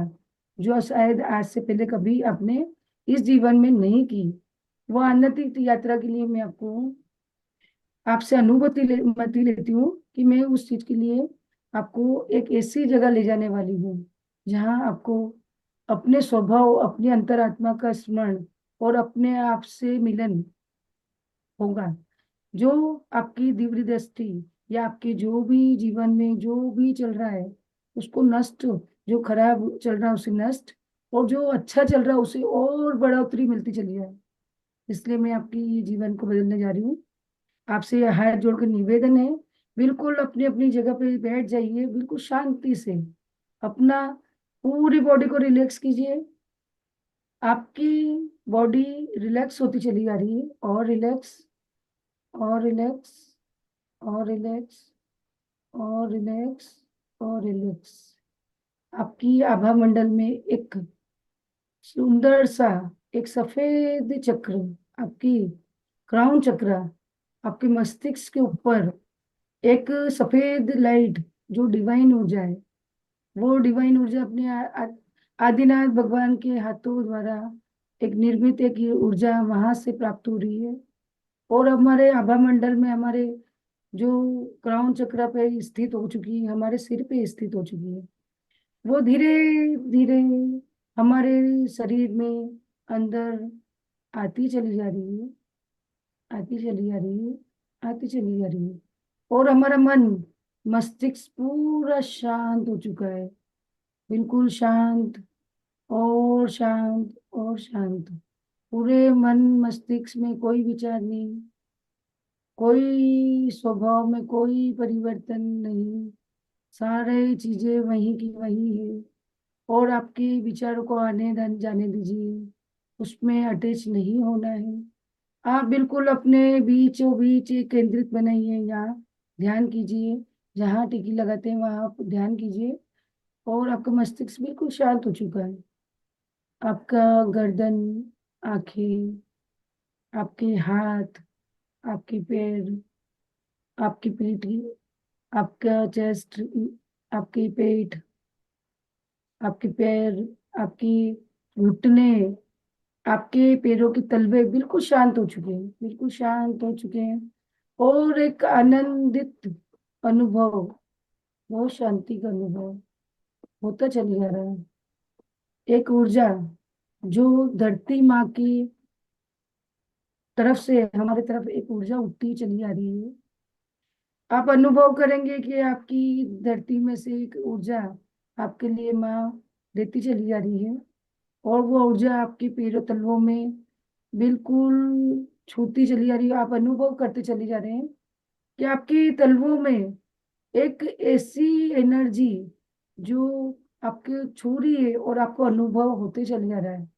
D: जो शायद आज से पहले कभी आपने इस जीवन में नहीं की, वो आनंदित यात्रा के लिए मैं आपको आपसे अनुमति लेती हूँ कि मैं उस चीज के लिए आपको एक ऐसी जगह ले जाने वाली हूँ जहाँ आपको अपने स्वभाव अपनी अंतरात्मा का स्मरण और अपने आप से मिलन होगा। जो आपकी दिव्य दृष्टि या आपके जो भी जीवन में जो भी चल रहा है उसको नष्ट, जो खराब चल रहा है उसे नष्ट और जो अच्छा चल रहा है उसे और बढ़ोतरी मिलती चली जाए। इसलिए मैं आपकी ये जीवन को बदलने जा रही हूँ। आपसे ये हाथ जोड़कर निवेदन है, बिल्कुल अपनी अपनी जगह पे बैठ जाइए बिल्कुल शांति से। अपना पूरी बॉडी को रिलैक्स कीजिए। आपकी बॉडी रिलैक्स होती चली जा रही है और रिलैक्स और रिलैक्स और रिलैक्स और रिलैक्स और रिलैक्स। आपकी आभा मंडल में एक सुंदर सा एक सफेद चक्र, आपकी क्राउन चक्र, आपके मस्तिष्क के ऊपर एक सफेद लाइट जो डिवाइन ऊर्जा है, वो डिवाइन ऊर्जा अपने आदिनाथ भगवान के हाथों द्वारा एक निर्मित एक ये ऊर्जा वहां से प्राप्त हो रही है और हमारे आभा मंडल में हमारे जो क्राउन चक्र पे स्थित हो चुकी है, हमारे सिर पे स्थित हो चुकी है, वो धीरे धीरे हमारे शरीर में अंदर आती चली जा रही है, आती चली जा रही है, आती चली जा रही है और हमारा मन मस्तिष्क पूरा शांत हो चुका है। बिल्कुल शांत और शांत और शांत। पूरे मन मस्तिष्क में कोई विचार नहीं, कोई स्वभाव में कोई परिवर्तन नहीं, सारे चीजें वही की वही है और आपके विचारों को आने जाने दीजिए, उसमें अटैच नहीं होना है। आप बिल्कुल अपने बीचों बीच एक केंद्रित बनाइए, यहाँ ध्यान कीजिए, जहाँ टिकी लगाते हैं वहां आप ध्यान कीजिए और आपका मस्तिष्क बिल्कुल शांत हो चुका है। आपका गर्दन, आंखें, आपके हाथ, आपके पैर, आपकी पीठ, आपका चेस्ट, आपकी पेट, आपके पैर, आपकी घुटने, आपके पैरों के तलवे बिल्कुल शांत हो चुके हैं, बिल्कुल शांत हो चुके हैं। और एक आनंदित अनुभव, बहुत शांति का अनुभव होता चले जा रहा है। एक ऊर्जा जो धरती माँ की तरफ से हमारी तरफ एक ऊर्जा उठती चली आ रही है। आप अनुभव करेंगे कि आपकी धरती में से एक ऊर्जा आपके लिए माँ देती चली जा रही है, और वो ऊर्जा आपके पैरों तलवों में बिल्कुल छूती चली जा रही है। आप अनुभव करते चले जा रहे हैं कि आपके तलवों में एक ऐसी एनर्जी जो आपके छू रही है और आपको अनुभव होते चले जा रहा है।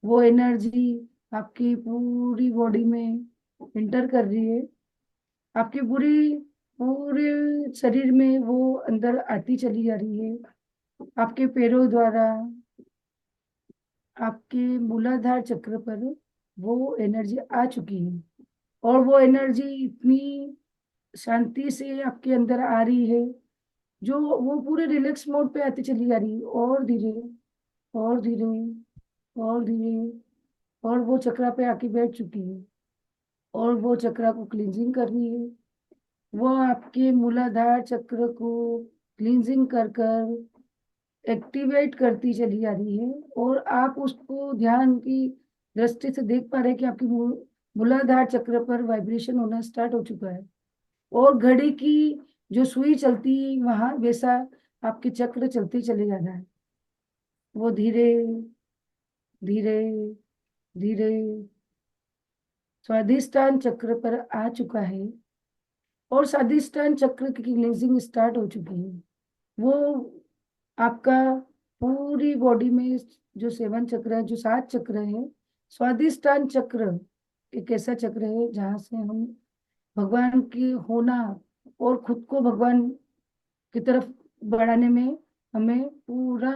D: वो एनर्जी आपकी पूरी बॉडी में एंटर कर रही है, आपकी पूरे शरीर में वो अंदर आती चली जा रही है। आपके पैरों द्वारा आपके मूलाधार चक्र पर वो एनर्जी आ चुकी है, और वो एनर्जी इतनी शांति से आपके अंदर आ रही है, जो वो पूरे रिलैक्स मोड पे आती चली जा रही है, और धीरे और धीरे और धीरे, और वो चक्रा पे आके बैठ चुकी है, और वो चक्रा को क्लींजिंग कर रही है। वो आपके मूलाधार चक्र को क्लींजिंग कर कर एक्टिवेट करती चली जा रही है, और आप उसको ध्यान की दृष्टि से देख पा रहे हैं कि आपकी मूलाधार चक्र पर वाइब्रेशन होना स्टार्ट हो चुका है, और घड़ी की जो सुई चलती वहां वैसा आपके चक्र चलते चले जा रहा है। वो धीरे धीरे धीरे स्वादिष्टान चक्र पर आ चुका है, और स्वादिष्टान चक्र की क्लींजिंग स्टार्ट हो चुकी है। वो आपका पूरी बॉडी में जो 7 चक्र है, जो 7 चक्र है, स्वादिष्टान चक्र एक ऐसा चक्र है जहां से हम भगवान की होना और खुद को भगवान की तरफ बढ़ाने में हमें पूरा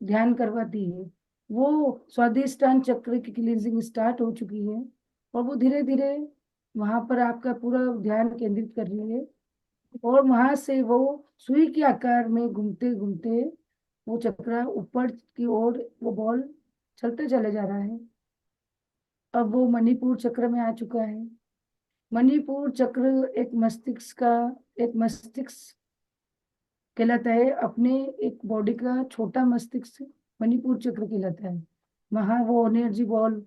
D: ध्यान करवाती है। वो स्वादिष्टान चक्र की क्लींजिंग स्टार्ट हो चुकी है, और वो धीरे धीरे वहां पर आपका पूरा ध्यान केंद्रित कर रही है, और वहां से वो सुई के आकार में घूमते घूमते वो चक्र ऊपर की ओर वो बॉल चलते चले जा रहा है। अब वो मणिपुर चक्र में आ चुका है। मणिपुर चक्र एक मस्तिष्क कहलाता है। अपने एक बॉडी का छोटा मस्तिष्क मणिपुर चक्र कहलाता है। वहां वो एनर्जी बॉल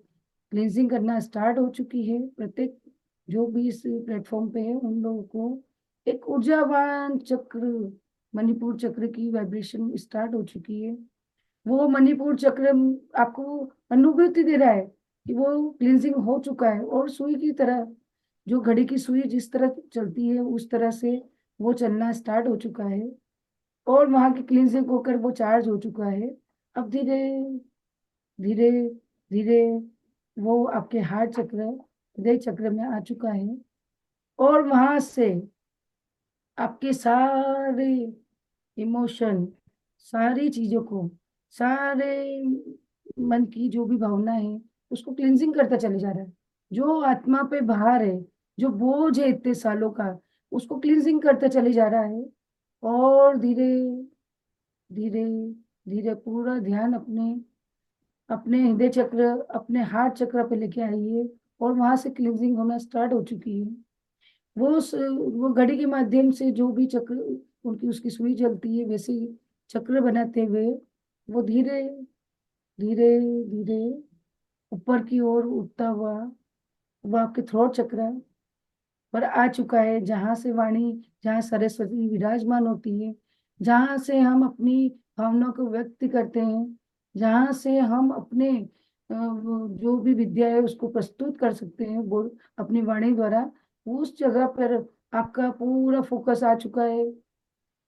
D: क्लींजिंग करना स्टार्ट हो चुकी है। प्रत्येक जो भी इस प्लेटफॉर्म पे है उन लोगों को एक ऊर्जावान चक्र, मणिपुर चक्र की वाइब्रेशन स्टार्ट हो चुकी है। वो मणिपुर चक्र आपको अनुभूति दे रहा है कि वो क्लींजिंग हो चुका है, और सुई की तरह, जो घड़ी की सुई जिस तरह चलती है उस तरह से वो चलना स्टार्ट हो चुका है, और वहां की क्लींजिंग होकर वो चार्ज हो चुका है। अब धीरे धीरे धीरे वो आपके हार्ट चक्र, हृदय चक्र में आ चुका है, और वहां से आपके सारे इमोशन, सारी चीजों को, सारे मन की जो भी भावना है उसको क्लींजिंग करता चले जा रहा है। जो आत्मा पे भार है, जो बोझ है इतने सालों का, उसको क्लींजिंग करता चले जा रहा है। और धीरे धीरे धीरे पूरा ध्यान अपने अपने हृदय चक्र, अपने हार्ट चक्र पे लेके आइए, और वहां से क्लींजिंग होना स्टार्ट हो चुकी है। वो घड़ी के माध्यम से जो भी चक्र उनकी उसकी सुई चलती है वैसे ही चक्र बनाते हुए वो धीरे धीरे धीरे ऊपर की ओर उठता हुआ वो आपके थ्रोट चक्र पर आ चुका है, जहां से वाणी, जहाँ सरस्वती विराजमान होती है, जहां से हम अपनी भावना को व्यक्त करते हैं, जहां से हम अपने जो भी विद्या है उसको प्रस्तुत कर सकते हैं वो अपनी वाणी द्वारा। उस जगह पर आपका पूरा फोकस आ चुका है।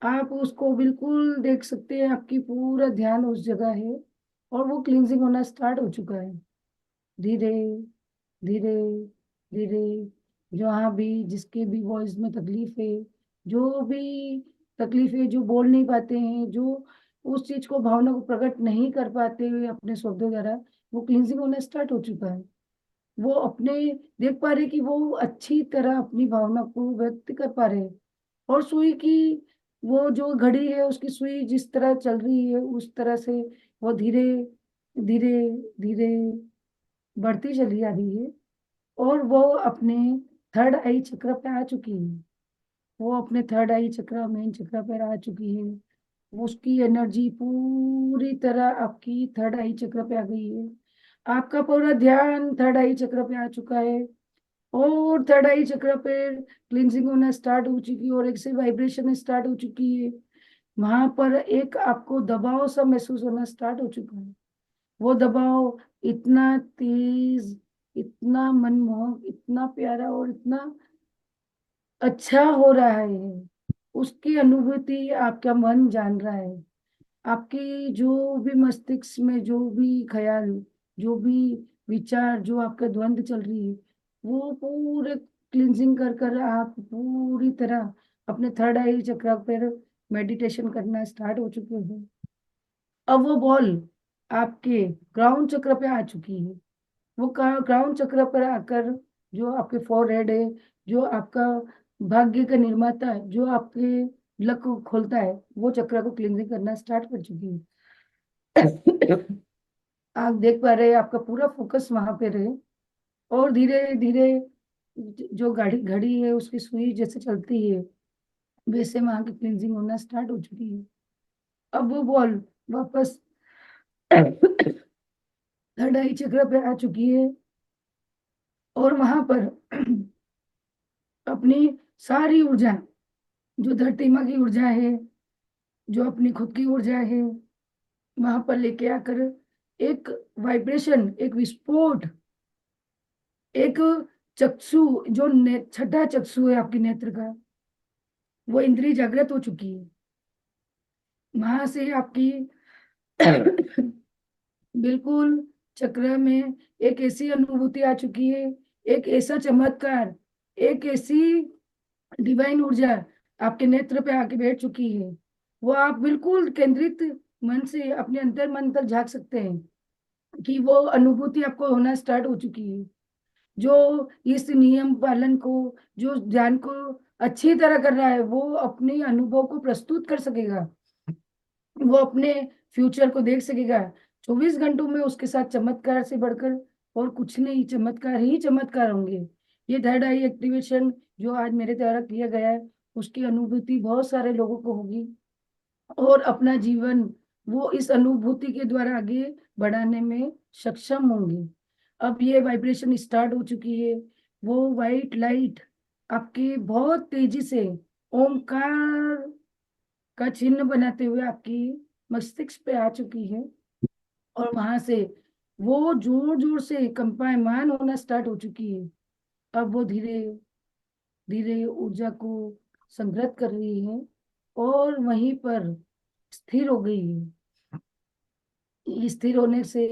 D: आप उसको बिल्कुल देख सकते हैं, आपकी पूरा ध्यान उस जगह है, और वो क्लींजिंग होना स्टार्ट हो चुका है। धीरे धीरे धीरे, जहाँ भी जिसके भी वॉइस में तकलीफ है, जो भी तकलीफ है, जो बोल नहीं पाते हैं, जो उस चीज को, भावना को प्रकट नहीं कर पाते हुए अपने शब्दों द्वारा, वो क्लींजिंग होना स्टार्ट हो चुका है। वो अपने देख पा रहे कि वो अच्छी तरह अपनी भावना को व्यक्त कर पा रहे हैं, और सुई की वो जो घड़ी है उसकी सुई जिस तरह चल रही है उस तरह से वो धीरे धीरे धीरे बढ़ती चली जा रही है और वो अपने थर्ड आई चक्र पे आ चुकी है। वो अपने थर्ड आई चक्र मेन चक्र पर आ चुकी है। उसकी एनर्जी पूरी तरह आपकी थर्ड आई चक्र पे आ गई है। आपका पूरा ध्यान थर्ड आई चक्र पे आ चुका है और थर्ड आई चक्र पे क्लींजिंग होना स्टार्ट हो चुकी है और एक से वाइब्रेशन स्टार्ट हो चुकी है। वहां पर एक आपको दबाव सा महसूस होना स्टार्ट हो चुका है। वो दबाव इतना तेज, इतना मनमोहक, इतना प्यारा और इतना अच्छा हो रहा है। उसकी अनुभूति आपका मन जान रहा है। आपकी जो भी मस्तिष्क में जो भी ख्याल, जो भी विचार, जो आपका द्वंद चल रही है, वो पूरे क्लिंजिंग कर कर आप पूरी तरह अपने थर्ड आई चक्र पर मेडिटेशन करना स्टार्ट हो चुके हो। अब वो बॉल आपके क्राउन चक्र पे आ चुकी है। वो क्राउन चक्र पर आकर जो आपके फोरहेड है, जो आपका भाग्य का निर्माता है, जो आपके लक को खोलता है, वो चक्र को क्लींजिंग करना स्टार्ट कर चुकी है। आप देख पा रहे हैं आपका पूरा फोकस वहां पे रहे और धीरे धीरे जो घड़ी घड़ी है उसकी सुई जैसे चलती है वैसे वहां की क्लींजिंग होना स्टार्ट हो चुकी है। अब वो बॉल वापस थर्ड आई चक्र पे आ चुकी है और वहां पर अपनी सारी ऊर्जा, जो धरती माँ की ऊर्जा है, जो अपनी खुद की ऊर्जा है, वहां पर लेके आकर एक वाइब्रेशन, एक विस्फोट, एक चक्षु, जो छठा चक्षु है आपकी नेत्र का, वो इंद्रिय जागृत हो चुकी है। वहां से आपकी बिल्कुल चक्र में एक ऐसी अनुभूति आ चुकी है, एक ऐसा चमत्कार, एक ऐसी डिवाइन ऊर्जा आपके नेत्र पे आके बैठ चुकी है। वो आप बिल्कुल केंद्रित मन से अपने अंतर मन तक झांक सकते हैं कि वो अनुभूति आपको होना स्टार्ट हो चुकी है। जो इस नियम पालन को, जो ध्यान को अच्छी तरह कर रहा है, वो अपने अनुभव को प्रस्तुत कर सकेगा, वो अपने फ्यूचर को देख सकेगा। 24 घंटों में उसके साथ चमत्कार से बढ़कर और कुछ नहीं, चमत्कार ही चमत्कार होंगे। ये थर्ड आई एक्टिवेशन जो आज मेरे द्वारा किया गया है उसकी अनुभूति बहुत सारे लोगों को होगी और अपना जीवन वो इस अनुभूति के द्वारा आगे बढ़ाने में सक्षम होंगे। अब ये वाइब्रेशन स्टार्ट हो चुकी है। वो वाइट लाइट आपके बहुत तेजी से ओमकार का चिन्ह बनाते हुए आपकी मस्तिष्क पे आ चुकी है और वहां से वो जोर जोर से कंपायमान होना स्टार्ट हो चुकी है। अब वो धीरे धीरे ऊर्जा को संग्रहित कर रही है और वहीं पर स्थिर हो गई है। स्थिर होने से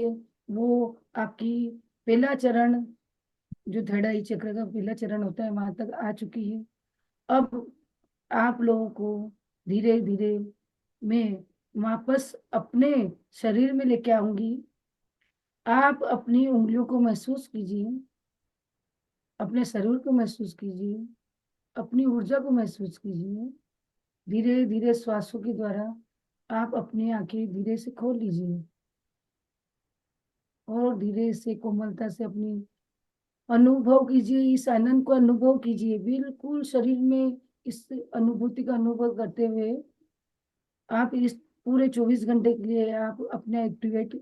D: वो आपकी पहला चरण, जो थर्ड आई चक्र का पहला चरण होता है, वहां तक आ चुकी है। अब आप लोगों को धीरे धीरे मैं वापस अपने शरीर में लेके आऊंगी। आप अपनी उंगलियों को महसूस कीजिए, अपने शरीर को महसूस कीजिए, अपनी ऊर्जा को महसूस कीजिए। धीरे धीरे श्वासों के द्वारा आप अपनी आंखें धीरे से खोल लीजिए और धीरे से कोमलता से अपनी अनुभव कीजिए, इस आनंद को अनुभव कीजिए। बिल्कुल शरीर में इस अनुभूति का अनुभव करते हुए आप इस पूरे 24 घंटे के लिए आप अपने एक्टिवेट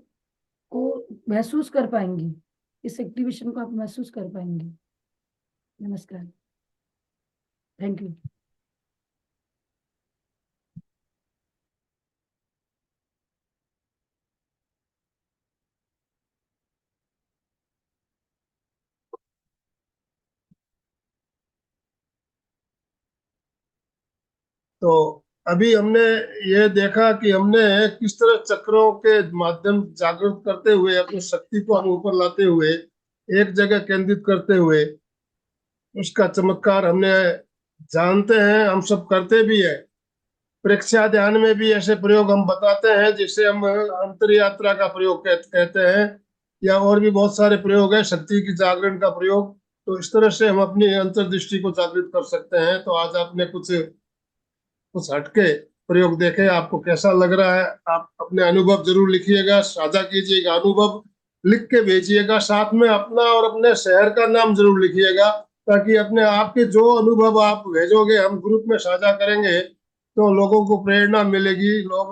D: को महसूस कर पाएंगे, इस एक्टिवेशन को आप महसूस कर पाएंगे। नमस्कार, थैंक यू।
A: तो अभी हमने ये देखा कि हमने किस तरह चक्रों के माध्यम जागृत करते हुए अपनी शक्ति को हम ऊपर लाते हुए एक जगह केंद्रित करते हुए उसका चमत्कार हमने जानते हैं, हम सब करते भी है। परीक्षा ध्यान में भी ऐसे प्रयोग हम बताते हैं जिसे हम अंतर यात्रा का प्रयोग कहते हैं, या और भी बहुत सारे प्रयोग है, शक्ति की जागरण का प्रयोग। तो इस तरह से हम अपनी अंतर्दृष्टि को जागृत कर सकते हैं। तो आज आपने कुछ कुछ हटके प्रयोग देखें, आपको कैसा लग रहा है। आप अपने अनुभव जरूर लिखिएगा, साझा कीजिएगा, अनुभव लिख के भेजिएगा, साथ में अपना और अपने शहर का नाम जरूर लिखिएगा, ताकि अपने आपके जो अनुभव आप भेजोगे हम ग्रुप में साझा करेंगे तो लोगों को प्रेरणा मिलेगी, लोग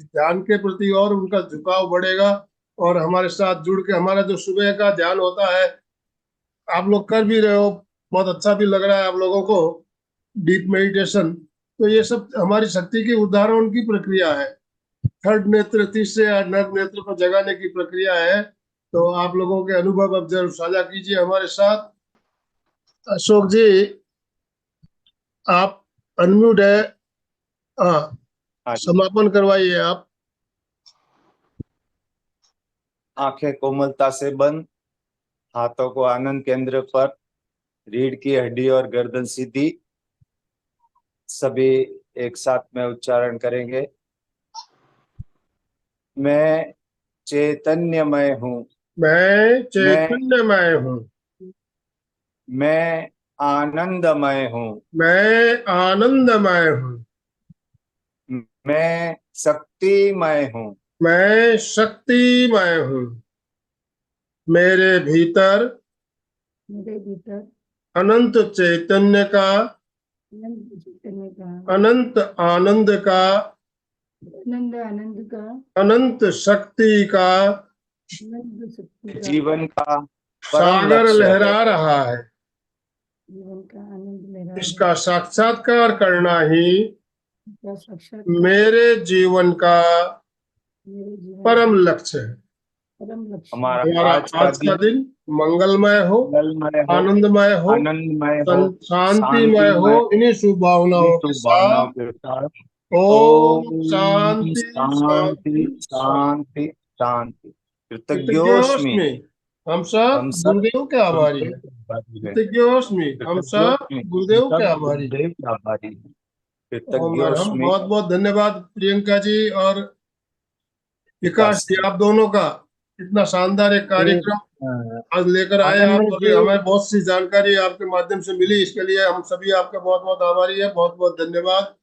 A: ध्यान के प्रति और उनका झुकाव बढ़ेगा और हमारे साथ जुड़ के हमारा जो सुबह का ध्यान होता है आप लोग कर भी रहे हो, बहुत अच्छा भी लग रहा है आप लोगों को, डीप मेडिटेशन। तो ये सब हमारी शक्ति की उदाहरण की प्रक्रिया है, थर्ड नेत्र, तीसरे या नर नेत्र को जगाने की प्रक्रिया है। तो आप लोगों के अनुभव अब जरूर साझा कीजिए हमारे साथ। अशोक जी आप अनम्यूट है, हाँ
E: हाँ जी।
A: समापन करवाइए आप।
E: आंखें कोमलता से बंद, हाथों को आनंद केंद्र पर, रीढ़ की हड्डी और गर्दन सीधी, सभी एक साथ में उच्चारण करेंगे। मैं चैतन्यमय हूँ,
A: मैं चैतन्यमय हूँ,
E: मैं आनंदमय हूँ,
A: मैं आनंदमय हूँ,
E: मैं शक्तिमय हूँ,
A: मैं शक्तिमय हूँ। मेरे भीतर
D: मेरे भीतर
A: अनंत चैतन्य का,
D: अनंत चैतन्य का,
A: अनंत आनंद का,
D: आनंद आनंद का,
A: अनंत शक्ति का
D: अनंत शक्ति का
E: जीवन का परम
A: सागर
E: लक्ष्य है।
A: लहरा रहा है।
D: जीवन का आनंद मेरा
A: इसका साक्षात्कार करना ही
D: का साक्षात्कार
A: मेरे जीवन का
D: मेरे जीवन
A: परम
D: का
A: लक्ष्य है।
D: परम लक्ष्य है।
E: हमारा
A: हमारा आज का दिन मंगलमय हो,
E: मंगलमय हो,
A: आनंदमय हो,
E: आनंदमय हो,
A: शांतिमय हो। इन्हीं शुभ भावनाओं के
E: भावनाओं
A: साथ
E: के साथ
A: ओम शांति
E: शांति
A: शांति
E: शांति शांति। कृतज्ञोस्मि,
A: कृतज्ञोस्मि, हम सब
E: हम सब
A: गुरुदेव के आभारी हैं। कृतज्ञोस्मि, हम सब गुरुदेव के आभारी हैं।
E: गुरुदेव के आभारी हैं।
A: ओम हम
E: कृतज्ञोस्मि।
A: बहुत बहुत धन्यवाद प्रियंका जी और विकास
E: विकास
A: जी, आप दोनों का इतना शानदार एक कार्यक्रम आज लेकर आए आप,
B: आनंद
A: और
B: जी
A: हमें बहुत सी जानकारी आपके माध्यम से मिली, इसके लिए हम सभी आपके बहुत बहुत आभारी है। बहुत बहुत धन्यवाद।